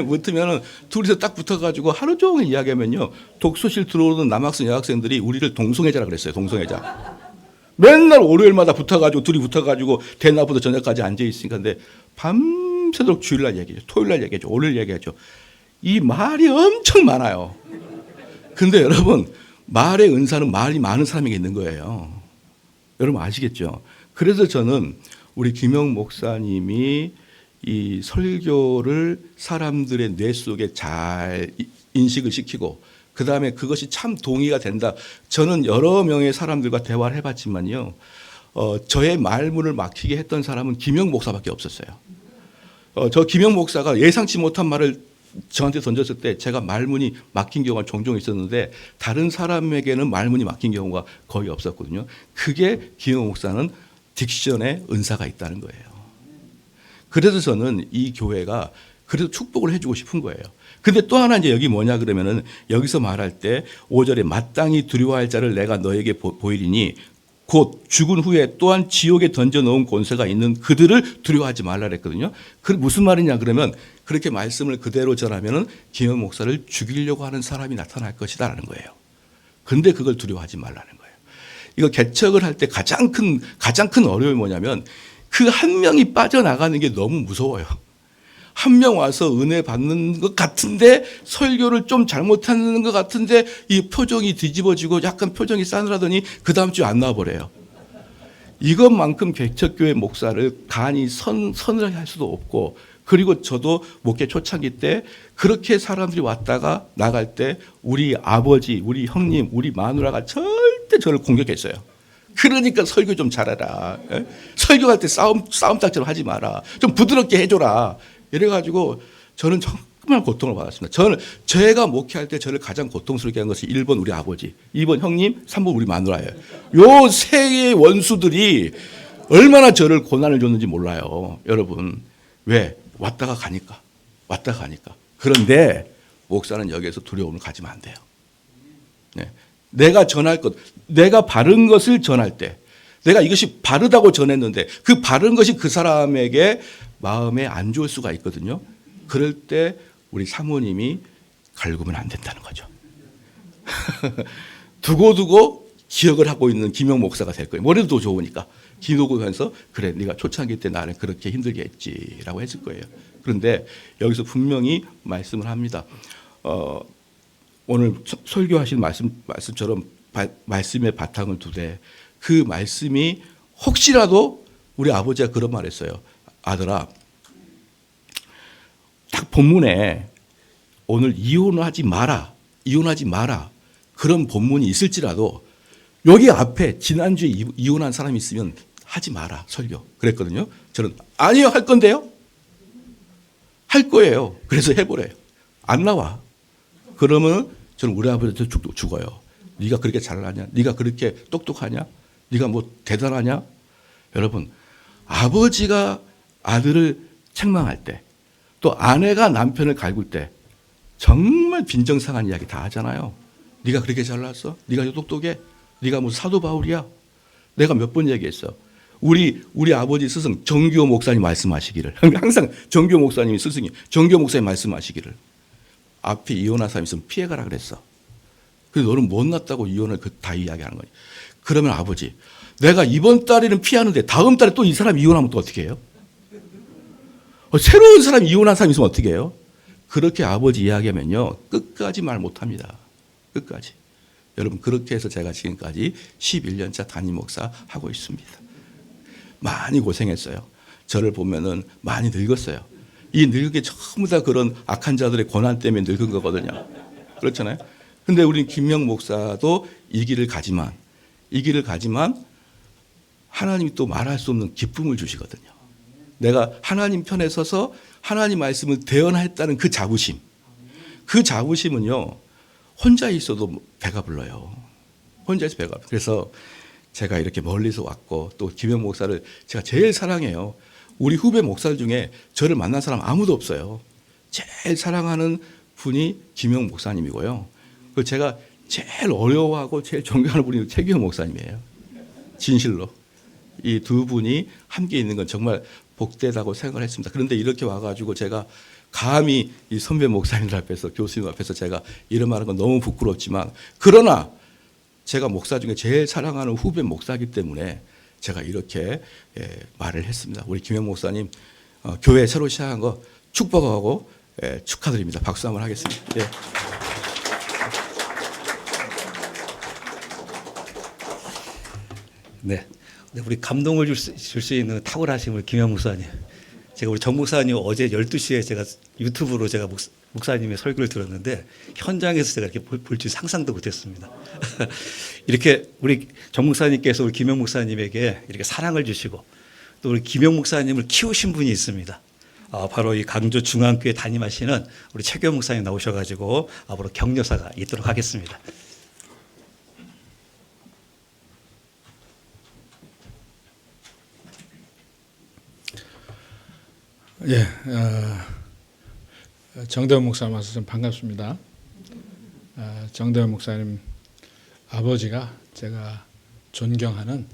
붙으면은 둘이서 딱 붙어가지고 하루 종일 이야기하면요. 독서실 들어오는 남학생 여학생들이 우리를 동성애자라 그랬어요. 동성애자. 맨날 월요일마다 붙어가지고 둘이 붙어가지고 대낮부터 저녁까지 앉아 있으니까 근데 밤새도록 주일날 얘기하죠. 토요일날 얘기하죠. 월요일 얘기하죠. 이 말이 엄청 많아요. 근데 여러분 말의 은사는 말이 많은 사람에게 있는 거예요. 여러분 아시겠죠? 그래서 저는 우리 김영 목사님이 이 설교를 사람들의 뇌 속에 잘 인식을 시키고 그 다음에 그것이 참 동의가 된다. 저는 여러 명의 사람들과 대화를 해봤지만요. 저의 말문을 막히게 했던 사람은 김영 목사밖에 없었어요. 저 김영 목사가 예상치 못한 말을 저한테 던졌을 때 제가 말문이 막힌 경우가 종종 있었는데 다른 사람에게는 말문이 막힌 경우가 거의 없었거든요. 그게 김영 목사는 딕션에 은사가 있다는 거예요. 그래서 저는 이 교회가 그래도 축복을 해주고 싶은 거예요. 근데 또 하나 이제 여기 뭐냐 그러면은 여기서 말할 때 5절에 마땅히 두려워할 자를 내가 너에게 보이리니 곧 죽은 후에 또한 지옥에 던져 놓은 권세가 있는 그들을 두려워하지 말라 그랬거든요. 그 무슨 말이냐 그러면 그렇게 말씀을 그대로 전하면은 김영 목사를 죽이려고 하는 사람이 나타날 것이다라는 거예요. 근데 그걸 두려워하지 말라는 거예요. 이거 개척을 할 때 가장 큰 어려움이 뭐냐면 그 한 명이 빠져나가는 게 너무 무서워요. 한 명 와서 은혜 받는 것 같은데 설교를 좀 잘못하는 것 같은데 이 표정이 뒤집어지고 약간 표정이 싸늘하더니 그 다음 주에 안 나와버려요. 이것만큼 개척교회 목사를 간이 서늘하게 할 수도 없고, 그리고 저도 목회 초창기 때 그렇게 사람들이 왔다가 나갈 때 우리 아버지, 우리 형님, 우리 마누라가 절대 저를 공격했어요. 그러니까 설교 좀 잘해라. 설교할 때 싸움 딱지로 하지 마라. 좀 부드럽게 해줘라. 이래가지고 저는 정말 고통을 받았습니다. 제가 목회할 때 저를 가장 고통스럽게 한 것이 1번 우리 아버지, 2번 형님, 3번 우리 마누라예요. 요 세 개의 원수들이 얼마나 저를 고난을 줬는지 몰라요. 여러분. 왜? 왔다가 가니까. 그런데 목사는 여기에서 두려움을 가지면 안 돼요. 네. 내가 전할 것, 내가 바른 것을 전할 때, 내가 이것이 바르다고 전했는데 그 바른 것이 그 사람에게 마음에 안 좋을 수가 있거든요. 그럴 때 우리 사모님이 갈구면 안 된다는 거죠. 두고두고 기억을 하고 있는 김영 목사가 될 거예요. 머리도 좋으니까. 기도하면서 그래 네가 초창기 때 나를 그렇게 힘들게 했지라고 했을 거예요. 그런데 여기서 분명히 말씀을 합니다. 오늘 설교하신 말씀처럼 말씀의 바탕을 두되 그 말씀이 혹시라도 우리 아버지가 그런 말 했어요. 아들아, 딱 본문에 오늘 이혼하지 마라 그런 본문이 있을지라도 여기 앞에 지난주에 이혼한 사람이 있으면 하지 마라 설교 그랬거든요. 저는 아니요 할 건데요. 할 거예요. 그래서 해보래요. 안 나와. 그러면 저는 우리 아버지한테 죽어요. 네가 그렇게 잘나냐? 네가 그렇게 똑똑하냐? 네가 뭐 대단하냐? 여러분, 아버지가 아들을 책망할 때, 또 아내가 남편을 갈굴 때 정말 빈정상한 이야기 다 하잖아요. 네가 그렇게 잘났어? 네가 똑똑해? 네가 무슨 사도 바울이야? 내가 몇 번 얘기했어. 우리 아버지 스승 정규호 목사님 말씀하시기를, 항상 정규호 목사님이 스승이 정규호 목사님 말씀하시기를, 앞에 이혼한 사람 있으면 피해가라 그랬어. 그래서 너는 못났다고 이혼을 다 이야기하는 거지. 그러면 아버지, 내가 이번 달에는 피하는데 다음 달에 또 이 사람 이혼하면 또 어떻게 해요? 새로운 사람 이혼한 사람 있으면 어떻게 해요? 그렇게 아버지 이야기하면요 끝까지 말 못합니다. 끝까지. 여러분, 그렇게 해서 제가 지금까지 11년차 담임 목사 하고 있습니다. 많이 고생했어요. 저를 보면은 많이 늙었어요. 이 늙은 게 전부 다 그런 악한 자들의 고난 때문에 늙은 거거든요. 그렇잖아요. 근데 우리 김명 목사도 이 길을 가지만 하나님이 또 말할 수 없는 기쁨을 주시거든요. 내가 하나님 편에 서서 하나님 말씀을 대언했다는 그 자부심은요 혼자 있어도 배가 불러요. 혼자 있어 배가 불러요. 그래서 제가 이렇게 멀리서 왔고 또 김영 목사를 제가 제일 사랑해요. 우리 후배 목사들 중에 저를 만난 사람 아무도 없어요. 제일 사랑하는 분이 김영 목사님이고요. 그리고 제가 제일 어려워하고 제일 존경하는 분이 최규영 목사님이에요. 진실로. 이 두 분이 함께 있는 건 정말 복되다고 생각을 했습니다. 그런데 이렇게 와가지고 제가 감히 이 선배 목사님들 앞에서, 교수님 앞에서 제가 이런 말하는 건 너무 부끄럽지만, 그러나 제가 목사 중에 제일 사랑하는 후배 목사이기 때문에 제가 이렇게 말을 했습니다. 우리 김영 목사님 교회 새로 시작한 거 축복하고 축하드립니다. 박수 한번 하겠습니다. 예. 네. 우리 감동을 줄 수 있는 탁월하신 우리 김영 목사님. 제가 우리 정 목사님 어제 12시에 제가 유튜브로 제가 목사님의 설교를 들었는데 현장에서 제가 이렇게 볼 줄 상상도 못했습니다. 이렇게 우리 정 목사님께서 우리 김영 목사님에게 이렇게 사랑을 주시고 또 우리 김영 목사님을 키우신 분이 있습니다. 바로 이 강조 중앙교회 담임하시는 우리 최규현 목사님 나오셔가지고 앞으로 격려사가 있도록 하겠습니다. 예, 정대원 목사님 와서 좀 반갑습니다. 정대원 목사님 아버지가 제가 존경하는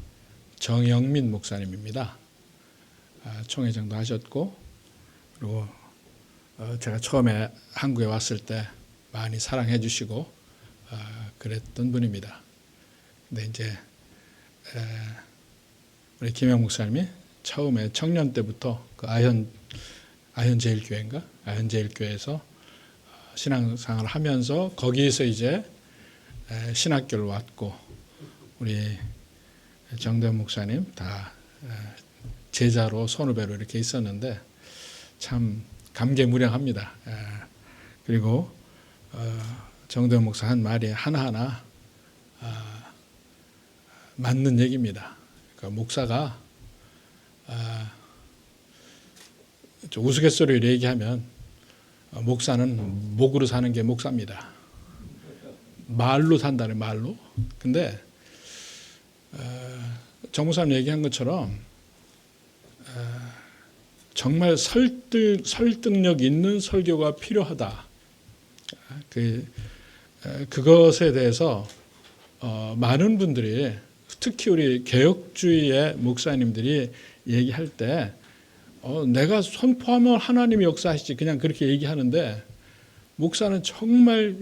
정영민 목사님입니다. 총회장도 하셨고, 그리고 제가 처음에 한국에 왔을 때 많이 사랑해 주시고 그랬던 분입니다. 근데 이제 우리 김영 목사님이 처음에 청년 때부터 그 아현제일교회인가? 아현제일교회에서 신앙생활을 하면서 거기에서 이제 신학교를 왔고, 우리 정대원 목사님 다 제자로 선후배로 이렇게 있었는데 참 감개무량합니다. 그리고 정대원 목사 한 말이 하나하나 맞는 얘기입니다. 그러니까 목사가 좀 우스갯소리를 얘기하면 목사는 목으로 사는 게 목사입니다. 말로 산다는 말로. 근데 정 목사님 얘기한 것처럼 정말 설득력 있는 설교가 필요하다. 그것에 대해서 많은 분들이, 특히 우리 개혁주의의 목사님들이 얘기할 때 내가 선포하면 하나님이 역사하시지, 그냥 그렇게 얘기하는데, 목사는 정말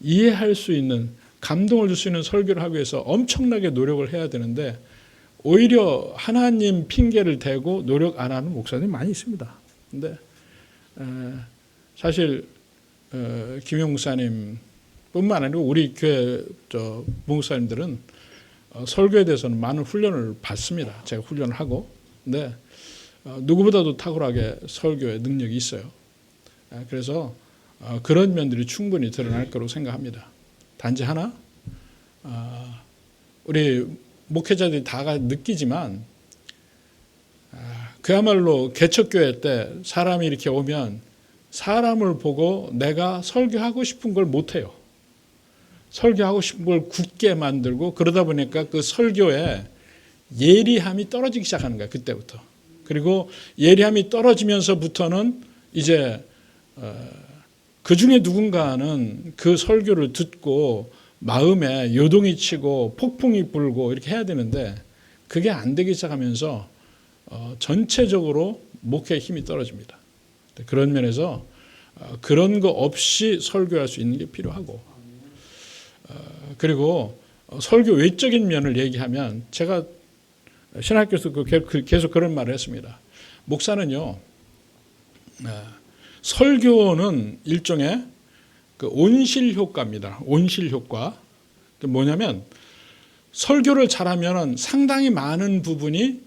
이해할 수 있는, 감동을 줄 수 있는 설교를 하기 위해서 엄청나게 노력을 해야 되는데, 오히려 하나님 핑계를 대고 노력 안 하는 목사들이 많이 있습니다. 근데 사실 김영 목사님 뿐만 아니고 우리 교회 목사님들은 설교에 대해서는 많은 훈련을 받습니다. 제가 훈련을 하고. 근데 누구보다도 탁월하게 설교에 능력이 있어요. 그래서 그런 면들이 충분히 드러날 거라고 생각합니다. 단지 하나, 우리 목회자들이 다 느끼지만, 그야말로 개척교회 때 사람이 이렇게 오면 사람을 보고 내가 설교하고 싶은 걸 못해요. 설교하고 싶은 걸 굳게 만들고, 그러다 보니까 그 설교에 예리함이 떨어지기 시작하는 거야, 그때부터. 그리고 예리함이 떨어지면서부터는 이제 그 중에 누군가는 그 설교를 듣고 마음에 요동이 치고 폭풍이 불고 이렇게 해야 되는데, 그게 안 되기 시작하면서 전체적으로 목회의 힘이 떨어집니다. 그런 면에서 그런 거 없이 설교할 수 있는 게 필요하고, 그리고 설교 외적인 면을 얘기하면, 제가 신학교에서 계속 그런 말을 했습니다. 목사는요, 설교는 일종의 그 온실 효과입니다. 온실 효과. 뭐냐면, 설교를 잘하면 상당히 많은 부분이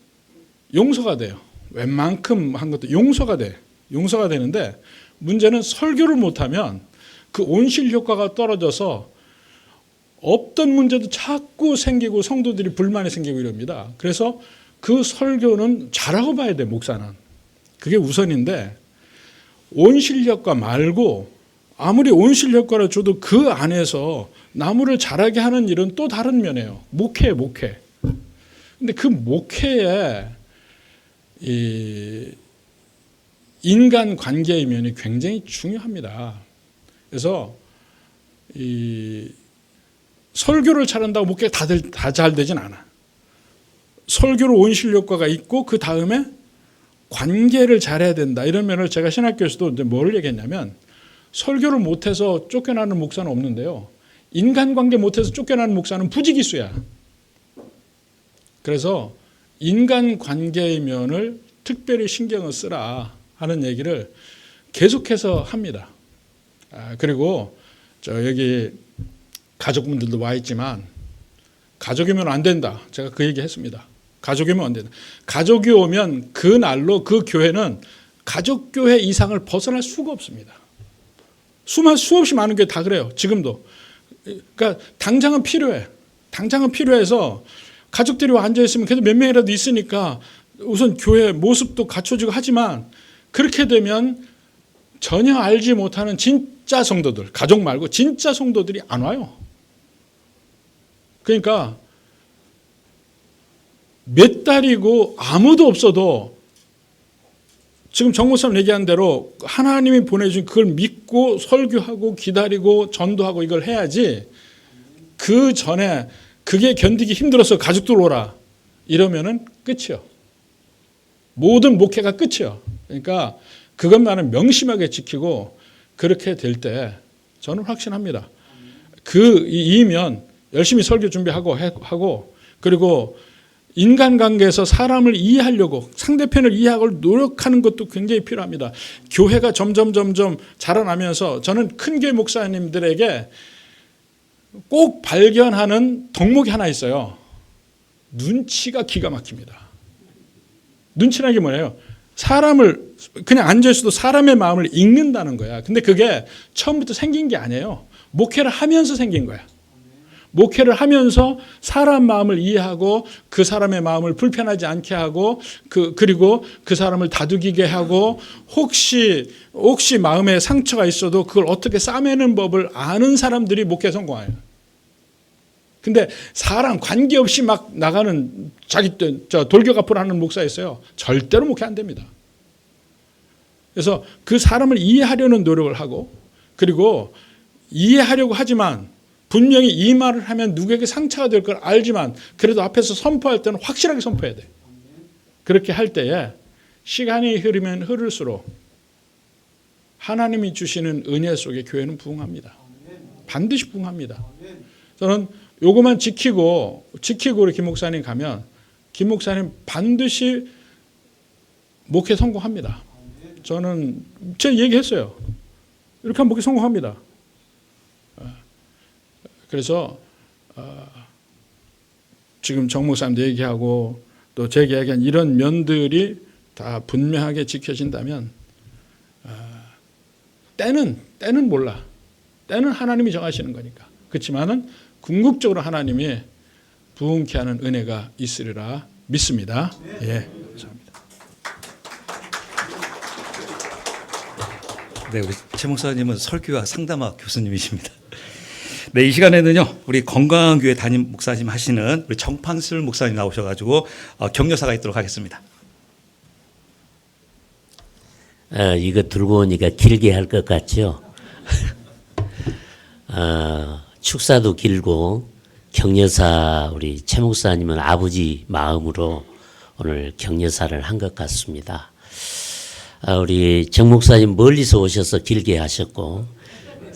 용서가 돼요. 웬만큼 한 것도 용서가 돼. 용서가 되는데, 문제는 설교를 못하면 그 온실 효과가 떨어져서 없던 문제도 자꾸 생기고 성도들이 불만이 생기고 이럽니다. 그래서 그 설교는 잘하고 봐야 돼, 목사는. 그게 우선인데, 온실 효과 말고 아무리 온실 효과를 줘도 그 안에서 나무를 자라게 하는 일은 또 다른 면이에요. 목회. 근데 그 목회에 이 인간 관계의 면이 굉장히 중요합니다. 그래서 이 설교를 잘한다고 목회가 다 잘 되진 않아. 설교로 온실 효과가 있고, 그 다음에 관계를 잘해야 된다. 이런 면을 제가 신학교에서도 이제 뭘 얘기했냐면, 설교를 못해서 쫓겨나는 목사는 없는데요, 인간관계 못해서 쫓겨나는 목사는 부지기수야. 그래서 인간관계의 면을 특별히 신경을 쓰라 하는 얘기를 계속해서 합니다. 그리고 여기 가족분들도 와 있지만, 가족이면 안 된다. 제가 그 얘기 했습니다. 가족이면 안 된다. 가족이 오면 그 날로 그 교회는 가족교회 이상을 벗어날 수가 없습니다. 수없이 많은 게 다 그래요. 지금도. 그러니까 당장은 필요해. 당장은 필요해서 가족들이 앉아있으면 그래도 몇 명이라도 있으니까 우선 교회 모습도 갖춰지고 하지만, 그렇게 되면 전혀 알지 못하는 진짜 성도들, 가족 말고 진짜 성도들이 안 와요. 그러니까 몇 달이고 아무도 없어도 지금 정 목사님 얘기한 대로 하나님이 보내준 그걸 믿고 설교하고 기다리고 전도하고 이걸 해야지, 그 전에 그게 견디기 힘들어서 가족들 오라 이러면은 끝이요. 모든 목회가 끝이요. 그러니까 그것만은 명심하게 지키고 그렇게 될 때 저는 확신합니다. 그 이면 열심히 설교 준비하고 그리고 인간관계에서 사람을 이해하려고 상대편을 이해하고 노력하는 것도 굉장히 필요합니다. 교회가 점점 자라나면서 저는 큰 교회 목사님들에게 꼭 발견하는 덕목이 하나 있어요. 눈치가 기가 막힙니다. 눈치라는 게 뭐예요? 사람을 그냥 앉아있어도 사람의 마음을 읽는다는 거야. 근데 그게 처음부터 생긴 게 아니에요. 목회를 하면서 생긴 거야. 목회를 하면서 사람 마음을 이해하고 그 사람의 마음을 불편하지 않게 하고 그리고 그 사람을 다독이게 하고 혹시 마음에 상처가 있어도 그걸 어떻게 싸매는 법을 아는 사람들이 목회 성공해요. 근데 사람 관계없이 막 나가는 자기 돌격 앞으로 하는 목사 있어요. 절대로 목회 안 됩니다. 그래서 그 사람을 이해하려는 노력을 하고 그리고 이해하려고 하지만 분명히 이 말을 하면 누구에게 상처가 될 걸 알지만 그래도 앞에서 선포할 때는 확실하게 선포해야 돼. 그렇게 할 때에 시간이 흐르면 흐를수록 하나님이 주시는 은혜 속에 교회는 부흥합니다. 반드시 부흥합니다. 저는 요것만 지키고 우리 김 목사님 가면 김 목사님 반드시 목회 성공합니다. 저는 제 얘기했어요. 이렇게 하면 목회 성공합니다. 그래서 지금 정 목사님도 얘기하고 또 제가 얘기한 이런 면들이 다 분명하게 지켜진다면 때는 몰라. 때는 하나님이 정하시는 거니까. 그렇지만은 궁극적으로 하나님이 부흥케 하는 은혜가 있으리라 믿습니다. 예, 감사합니다. 네, 우리 최 목사님은 설교와 상담학 교수님이십니다. 네, 이 시간에는요, 우리 건강한 교회 담임 목사님 하시는 우리 정판슬 목사님 나오셔가지고 격려사가 있도록 하겠습니다. 이거 들고 오니까 길게 할 것 같죠? 축사도 길고 격려사 우리 최 목사님은 아버지 마음으로 오늘 격려사를 한 것 같습니다. 우리 정 목사님 멀리서 오셔서 길게 하셨고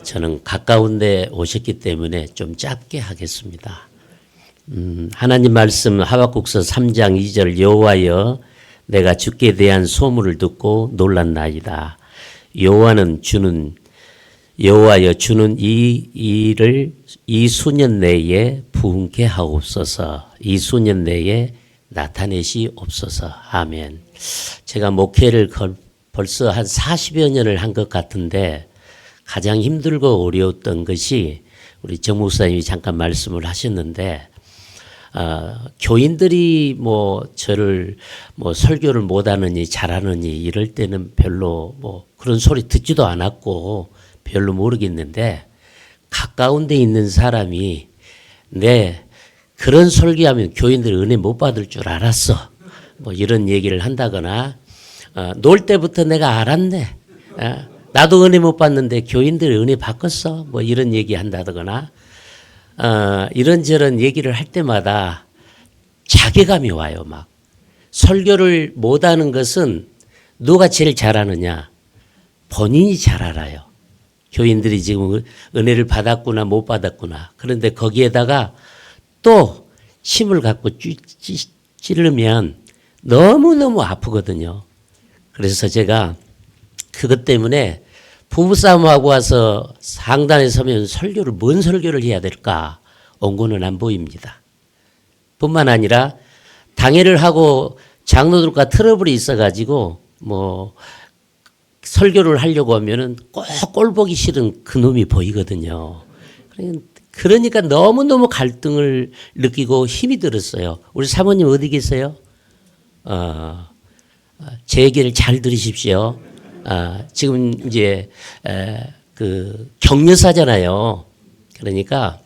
저는 가까운 데 오셨기 때문에 좀 짧게 하겠습니다. 하나님 말씀 하박국서 3장 2절 여호와여 내가 주께 대한 소문을 듣고 놀랐나이다. 여호와여 주는 이 일을 이 수년 내에 부흥케 하옵소서. 이 수년 내에 나타내시옵소서. 아멘. 제가 목회를 벌써 한 40여 년을 한 것 같은데 가장 힘들고 어려웠던 것이 우리 정 목사님이 잠깐 말씀을 하셨는데 교인들이 저를 설교를 못하느니 잘하느니 이럴 때는 별로 그런 소리 듣지도 않았고 별로 모르겠는데 가까운 데 있는 사람이 그런 설교하면 교인들이 은혜 못 받을 줄 알았어. 이런 얘기를 한다거나 놀 때부터 내가 알았네. 나도 은혜 못 받는데 교인들이 은혜 받겠어? 이런 얘기 한다거나 이런저런 얘기를 할 때마다 자괴감이 와요. 막 설교를 못하는 것은 누가 제일 잘하느냐? 본인이 잘 알아요. 교인들이 지금 은혜를 받았구나 못 받았구나. 그런데 거기에다가 또 침을 갖고 찌르면 너무너무 아프거든요. 그래서 제가 그것 때문에 부부싸움하고 와서 상단에 서면 뭔 설교를 해야 될까? 원고는 안 보입니다. 뿐만 아니라 당회를 하고 장로들과 트러블이 있어가지고 설교를 하려고 하면은 꼭 꼴 보기 싫은 그놈이 보이거든요. 그러니까 너무너무 갈등을 느끼고 힘이 들었어요. 우리 사모님 어디 계세요? 제 얘기를 잘 들으십시오. 지금 이제 그 격려사잖아요. 그러니까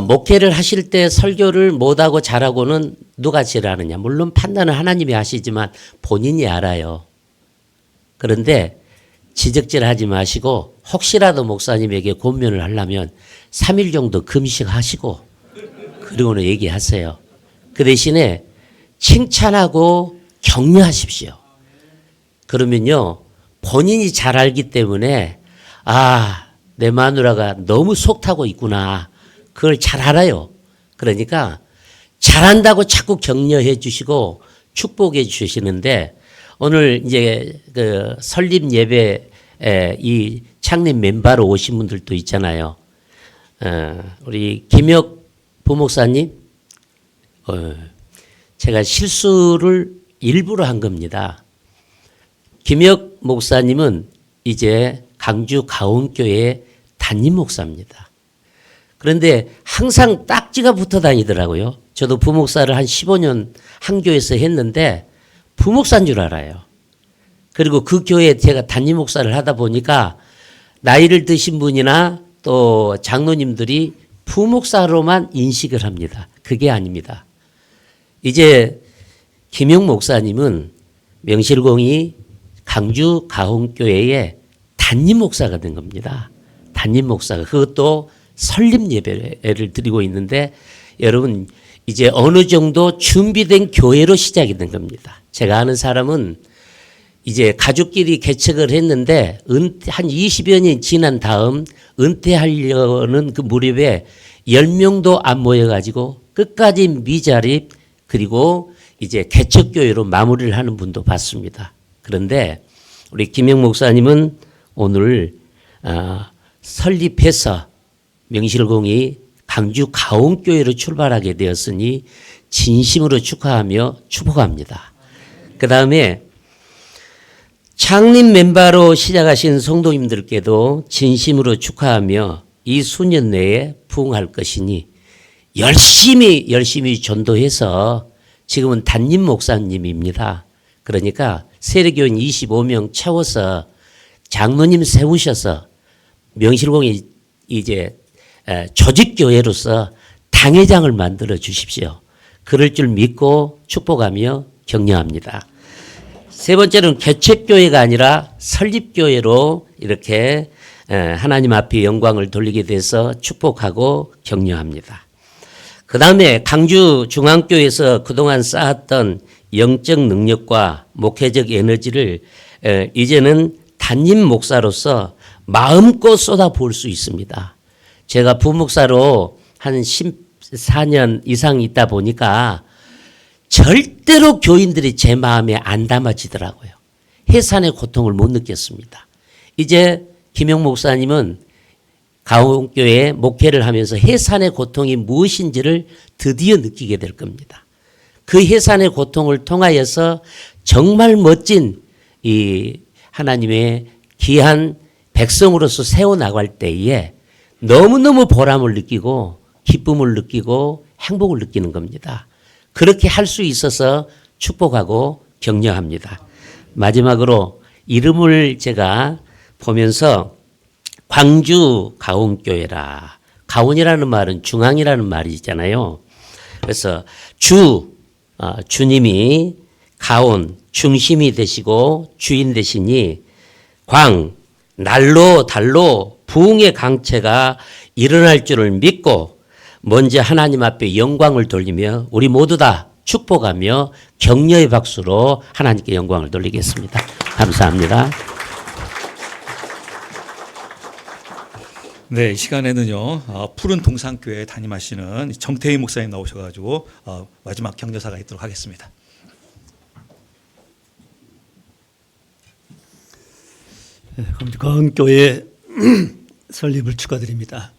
목회를 하실 때 설교를 못하고 잘하고는 누가 제일 아느냐. 물론 판단은 하나님이 하시지만 본인이 알아요. 그런데 지적질하지 마시고 혹시라도 목사님에게 권면을 하려면 3일 정도 금식하시고 그리고는 얘기하세요. 그 대신에 칭찬하고 격려하십시오. 그러면요, 본인이 잘 알기 때문에 내 마누라가 너무 속 타고 있구나. 그걸 잘 알아요. 그러니까 잘한다고 자꾸 격려해 주시고 축복해 주시는데 오늘 이제 그 설립 예배에 이 창립 멤버로 오신 분들도 있잖아요. 우리 김혁 부목사님, 제가 실수를 일부러 한 겁니다. 김혁 목사님은 이제 강주 가온교회 담임 목사입니다. 그런데 항상 딱지가 붙어 다니더라고요. 저도 부목사를 한 15년 한 교회에서 했는데 부목사인 줄 알아요. 그리고 그 교회에 제가 담임 목사를 하다 보니까 나이를 드신 분이나 또 장로님들이 부목사로만 인식을 합니다. 그게 아닙니다. 이제 김용 목사님은 명실공히 강주 가홍교회의 담임 목사가 된 겁니다. 담임 목사가. 그것도 설립 예배를 드리고 있는데 여러분 이제 어느 정도 준비된 교회로 시작이 된 겁니다. 제가 아는 사람은 이제 가족끼리 개척을 했는데 한 20여 년 지난 다음 은퇴하려는 그 무렵에 10명도 안 모여가지고 끝까지 미자립 그리고 이제 개척교회로 마무리를 하는 분도 봤습니다. 그런데 우리 김영 목사님은 오늘 설립해서 명실공히 강주 가온교회로 출발하게 되었으니 진심으로 축하하며 축복합니다. 그 다음에 창립 멤버로 시작하신 성도님들께도 진심으로 축하하며 이 수년 내에 부흥할 것이니 열심히 전도해서 지금은 담임 목사님입니다. 그러니까 세례교인 25명 채워서 장로님 세우셔서 명실공히 이제 조직교회로서 당회장을 만들어 주십시오. 그럴 줄 믿고 축복하며 격려합니다. 세 번째는 개척교회가 아니라 설립교회로 이렇게 하나님 앞에 영광을 돌리게 돼서 축복하고 격려합니다. 그 다음에 강주 중앙교회에서 그동안 쌓았던 영적 능력과 목회적 에너지를 이제는 담임 목사로서 마음껏 쏟아부을 수 있습니다. 제가 부목사로 한 14년 이상 있다 보니까 절대로 교인들이 제 마음에 안 담아지더라고요. 해산의 고통을 못 느꼈습니다. 이제 김영 목사님은 가온교회 목회를 하면서 해산의 고통이 무엇인지를 드디어 느끼게 될 겁니다. 그 해산의 고통을 통하여서 정말 멋진 이 하나님의 귀한 백성으로서 세워나갈 때에 너무너무 보람을 느끼고 기쁨을 느끼고 행복을 느끼는 겁니다. 그렇게 할 수 있어서 축복하고 격려합니다. 마지막으로 이름을 제가 보면서 광주 가온교회라. 가온이라는 말은 중앙이라는 말이잖아요. 그래서 주님이 가온, 중심이 되시고 주인 되시니 날로 달로 부흥의 강체가 일어날 줄을 믿고 먼저 하나님 앞에 영광을 돌리며 우리 모두 다 축복하며 격려의 박수로 하나님께 영광을 돌리겠습니다. 감사합니다. 네, 이 시간에는요 푸른 동산교회 담임하시는 정태희 목사님 나오셔가지고 마지막 격려사가 있도록 하겠습니다. 강주 가온교회 설립을 축하드립니다.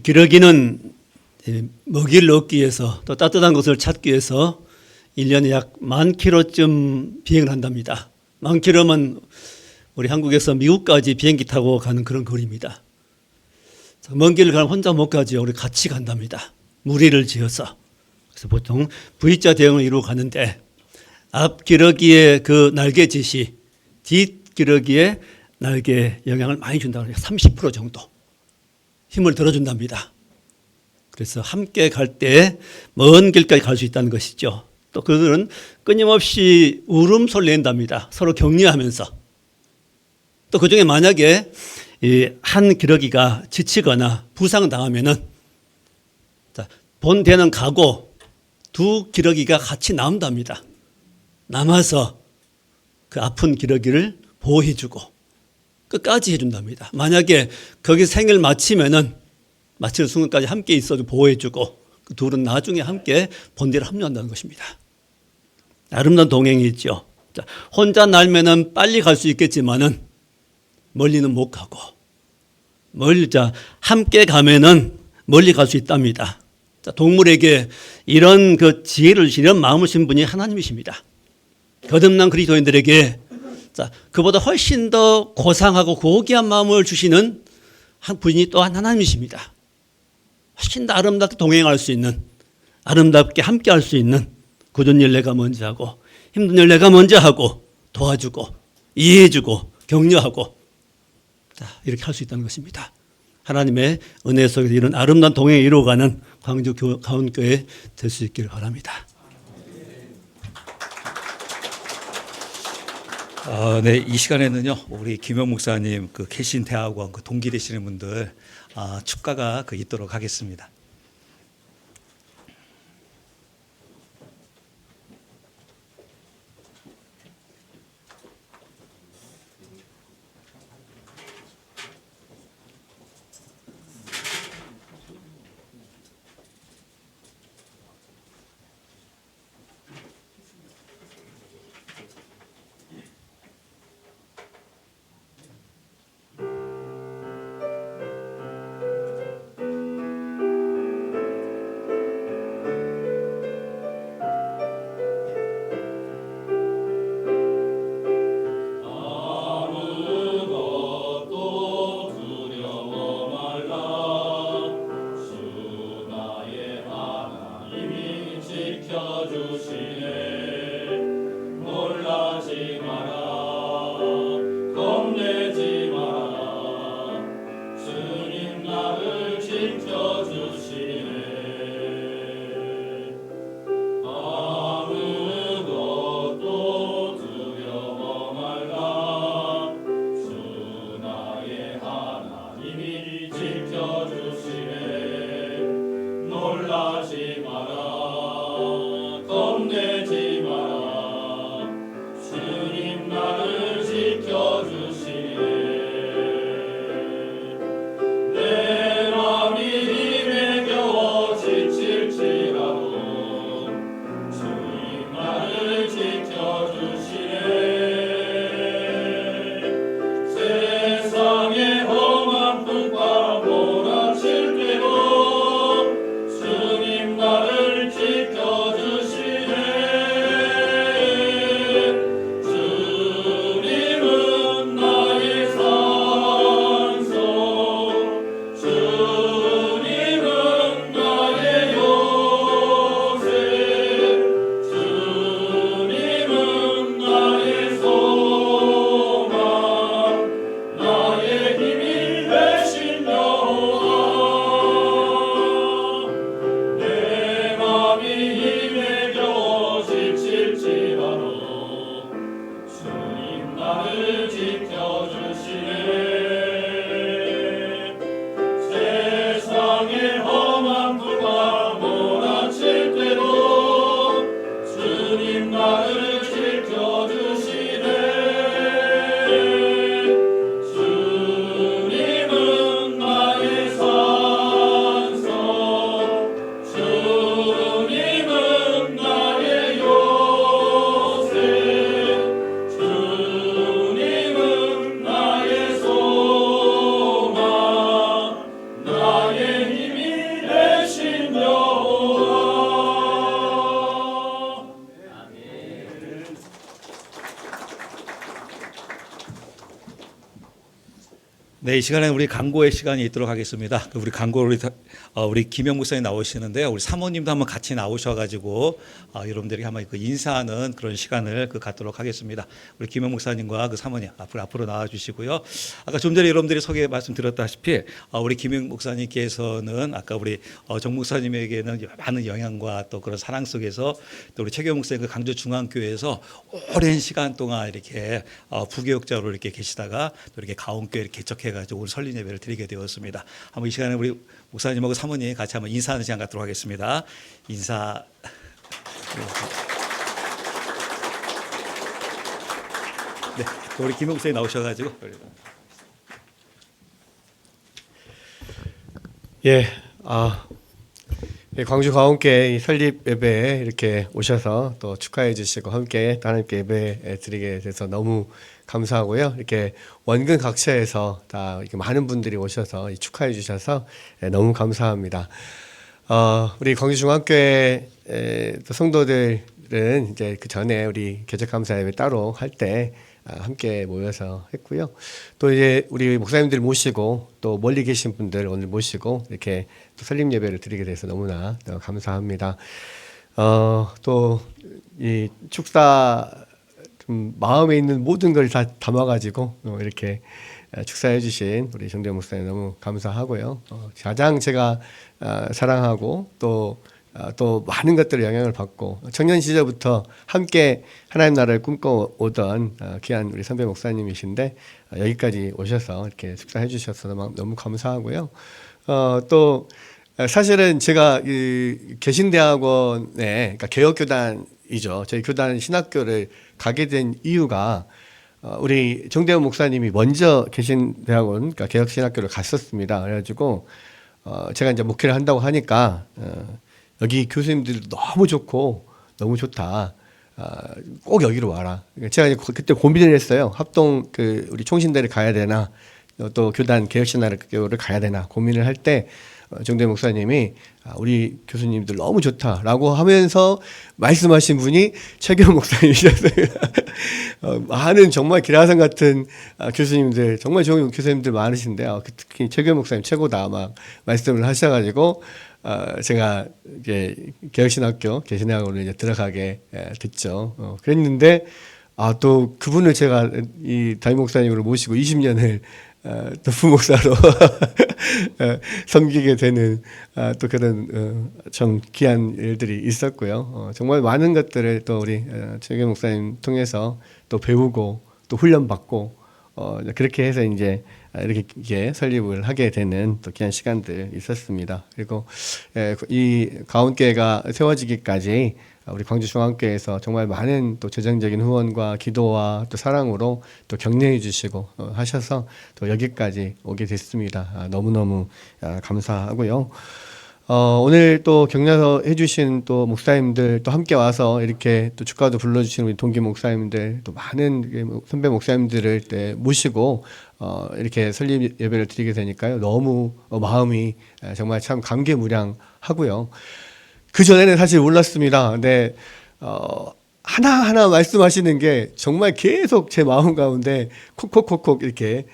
기러기는 먹이를 얻기 위해서 또 따뜻한 곳을 찾기 위해서 1년에 약 10,000km쯤 비행을 한답니다. 10,000km면 우리 한국에서 미국까지 비행기 타고 가는 그런 거리입니다. 먼 길을 가면 혼자 못 가죠. 우리 같이 간답니다. 무리를 지어서. 그래서 보통 V자 대응을 이루어 가는데 앞 기러기의 그 날개짓이 뒷 기러기의 날개에 영향을 많이 준다고 해요. 30% 정도 힘을 들어준답니다. 그래서 함께 갈 때 먼 길까지 갈 수 있다는 것이죠. 또 그들은 끊임없이 울음소리 낸답니다. 서로 격려하면서. 또 그중에 만약에 한 기러기가 지치거나 부상당하면은 본대는 가고 두 기러기가 같이 남답니다. 남아서 그 아픈 기러기를 보호해주고 끝까지 해준답니다. 만약에 거기 생을 마치면은 마치는 순간까지 함께 있어도 보호해주고 그 둘은 나중에 함께 본대를 합류한다는 것입니다. 아름다운 동행이 있죠. 혼자 날면은 빨리 갈 수 있겠지만은 멀리는 못 가고 함께 가면은 멀리 갈 수 있답니다. 동물에게 이런 그 지혜를 주신 이런 마음을 주신 분이 하나님이십니다. 거듭난 그리스도인들에게 그보다 훨씬 더 고상하고 고귀한 마음을 주시는 한 분이 또한 하나님이십니다. 훨씬 더 아름답게 동행할 수 있는, 아름답게 함께 할 수 있는 굳은 일 내가 먼저 하고 힘든 일 내가 먼저 하고 도와주고 이해해주고 격려하고 이렇게 할 수 있다는 것입니다. 하나님의 은혜 속에서 이런 아름다운 동행을 이루어가는 광주 가운교회 될 수 있기를 바랍니다. 네, 이 시간에는요 우리 김영 목사님 그 개신 대학원 그 동기 되시는 분들 축가가 있도록 하겠습니다. 네, 이 시간에 우리 광고의 시간이 있도록 하겠습니다. 우리 광고 우리 김영 목사님 나오시는데요. 우리 사모님도 한번 같이 나오셔가지고 여러분들이 한번 그 인사하는 그런 시간을 갖도록 하겠습니다. 우리 김영 목사님과 그 사모님 앞으로 나와주시고요. 아까 좀 전에 여러분들이 소개 말씀드렸다시피 우리 김영 목사님께서는 아까 우리 정 목사님에게는 많은 영향과 또 그런 사랑 속에서 또 우리 최경 목사님 그 강주 중앙교회에서 오랜 시간 동안 이렇게 부교육자로 이렇게 계시다가 또 이렇게 가온교회를 개척해 가지고 오늘 설립 예배를 드리게 되었습니다. 한번 이 시간에 우리 목사님하고 사모님 같이 한번 인사하는 시간 갖도록 하겠습니다. 인사. 네, 우리 김 목사님 나오셔가지고. 예, 광주 가온교회 설립 예배에 이렇게 오셔서 또 축하해 주시고 함께 하나님께 예배 드리게 돼서 너무 감사하고요. 이렇게 원근 각처에서 다 이렇게 많은 분들이 오셔서 축하해 주셔서 너무 감사합니다. 우리 광주 중앙교회 또 성도들은 이제 그 전에 우리 개척 감사 예배 따로 할 때 함께 모여서 했고요. 또 이제 우리 목사님들 모시고 또 멀리 계신 분들 오늘 모시고 이렇게 또 설립 예배를 드리게 돼서 너무나 감사합니다. 또 이 축사 좀 마음에 있는 모든 걸 다 담아가지고 이렇게 축사해 주신 우리 정대현 목사님 너무 감사하고요. 가장 제가 사랑하고 또 많은 것들을 영향을 받고 청년 시절부터 함께 하나님 나라를 꿈꿔오던 귀한 우리 선배 목사님이신데 여기까지 오셔서 이렇게 축사해 주셔서 너무 감사하고요. 또 사실은 제가 이 개신대학원에 그러니까 개혁교단이죠. 저희 교단 신학교를 가게 된 이유가 우리 정대현 목사님이 먼저 개신대학원 그러니까 개혁신학교를 갔었습니다. 그래가지고 제가 이제 목회를 한다고 하니까 여기 교수님들 너무 좋고 너무 좋다. 꼭 여기로 와라. 제가 이제 그때 고민을 했어요. 합동 그 우리 총신대를 가야 되나 또 교단 개혁신학교를 가야 되나 고민을 할 때 정대 목사님이 우리 교수님들 너무 좋다라고 하면서 말씀하신 분이 최경 목사님이셨어요. 많은 정말 기라성 같은 교수님들 정말 좋은 교수님들 많으신데 특히 최경 목사님 최고다 막 말씀을 하셔가지고 제가 이제 개혁신학교 개신학원을 이제 들어가게 됐죠. 그랬는데 또 그분을 제가 이 담임 목사님으로 모시고 20년을 또 부목사로 섬기게 되는 또 그런 참 귀한 일들이 있었고요. 정말 많은 것들을 또 우리 최경 목사님 통해서 또 배우고 또 훈련받고 그렇게 해서 이제 이렇게 설립을 하게 되는 또 귀한 시간들 있었습니다. 그리고 이 가온교회가 세워지기까지 우리 광주중앙교회에서 정말 많은 또 재정적인 후원과 기도와 또 사랑으로 또 격려해 주시고 하셔서 또 여기까지 오게 됐습니다. 너무너무 감사하고요. 오늘 또 격려 해주신 또 목사님들 또 함께 와서 이렇게 또 축가도 불러주신 우리 동기 목사님들 또 많은 선배 목사님들을 모시고 이렇게 설립 예배를 드리게 되니까요. 너무 마음이 정말 참 감개무량하고요. 그 전에는 사실 몰랐습니다. 근데 하나하나 말씀하시는 게 정말 계속 제 마음 가운데 콕콕콕콕 이렇게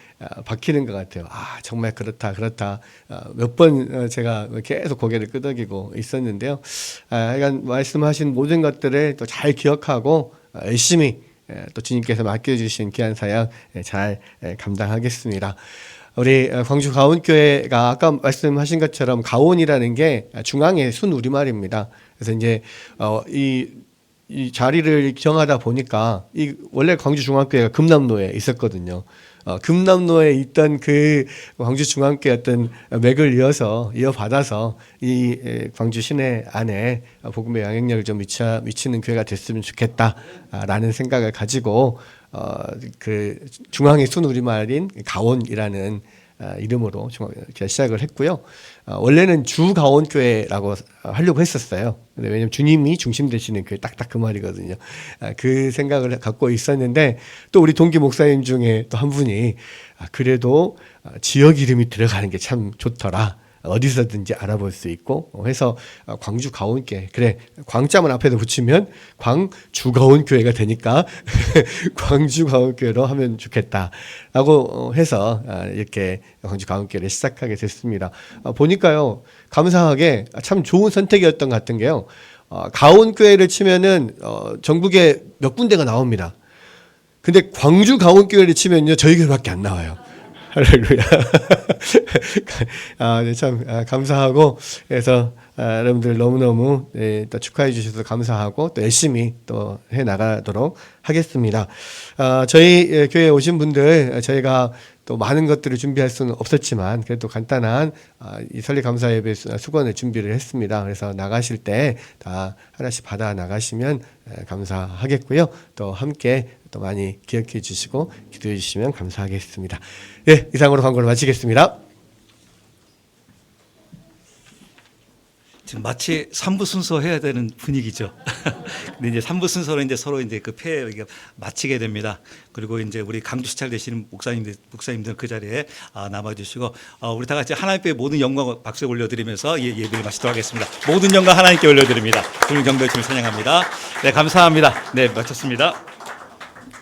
박히는 것 같아요. 정말 그렇다. 몇 번 제가 계속 고개를 끄덕이고 있었는데요. 하여간 말씀하신 모든 것들을 또 잘 기억하고 열심히 또 주님께서 맡겨주신 귀한 사역 잘 감당하겠습니다. 우리 광주 가온교회가 아까 말씀하신 것처럼 가온이라는 게 중앙의 순 우리말입니다. 그래서 이제 이 자리를 정하다 보니까 원래 광주 중앙교회가 금남로에 있었거든요. 금남로에 있던 그 광주 중앙교회 어떤 맥을 이어받아서 이 광주 시내 안에 복음의 영향력을 좀 미치는 교회가 됐으면 좋겠다라는 생각을 가지고 그 중앙의 순 우리말인 가온이라는 이름으로 시작을 했고요. 원래는 주가온교회라고 하려고 했었어요. 근데 왜냐면 주님이 중심 되시는 그 딱딱 그 말이거든요. 그 생각을 갖고 있었는데 또 우리 동기 목사님 중에 또 한 분이 그래도 지역 이름이 들어가는 게 참 좋더라. 어디서든지 알아볼 수 있고 해서 광주 가온교회 그래 광자만 앞에다 붙이면 광주 가온교회가 되니까 광주 가온교회로 하면 좋겠다라고 해서 이렇게 광주 가온교회를 시작하게 됐습니다. 보니까요 감사하게 참 좋은 선택이었던 것 같은 게요. 가온교회를 치면은 전국에 몇 군데가 나옵니다. 근데 광주 가온교회를 치면요 저희 교회밖에 안 나와요. 할렐루야. 네, 참 감사하고 그래서 여러분들 너무너무 또 축하해 주셔서 감사하고 또 열심히 또 해 나가도록 하겠습니다. 저희 교회에 오신 분들 저희가 또 많은 것들을 준비할 수는 없었지만 그래도 간단한 이 설립 감사 예배 수건을 준비를 했습니다. 그래서 나가실 때 다 하나씩 받아 나가시면 감사하겠고요. 또 함께 또 많이 기억해 주시고 기도해 주시면 감사하겠습니다. 예, 이상으로 광고를 마치겠습니다. 지금 마치 3부 순서 해야 되는 분위기죠. 근데 이제 3부 순서로 이제 서로 이제 그 폐 마치게 됩니다. 그리고 이제 우리 강주 시찰 되시는 목사님들 그 자리에 남아주시고 우리 다 같이 하나님께 모든 영광 박수 올려드리면서 예배를 마치도록 하겠습니다. 모든 영광 하나님께 올려드립니다. 오늘 경배의 주를 찬양합니다. 네, 감사합니다. 네, 마쳤습니다.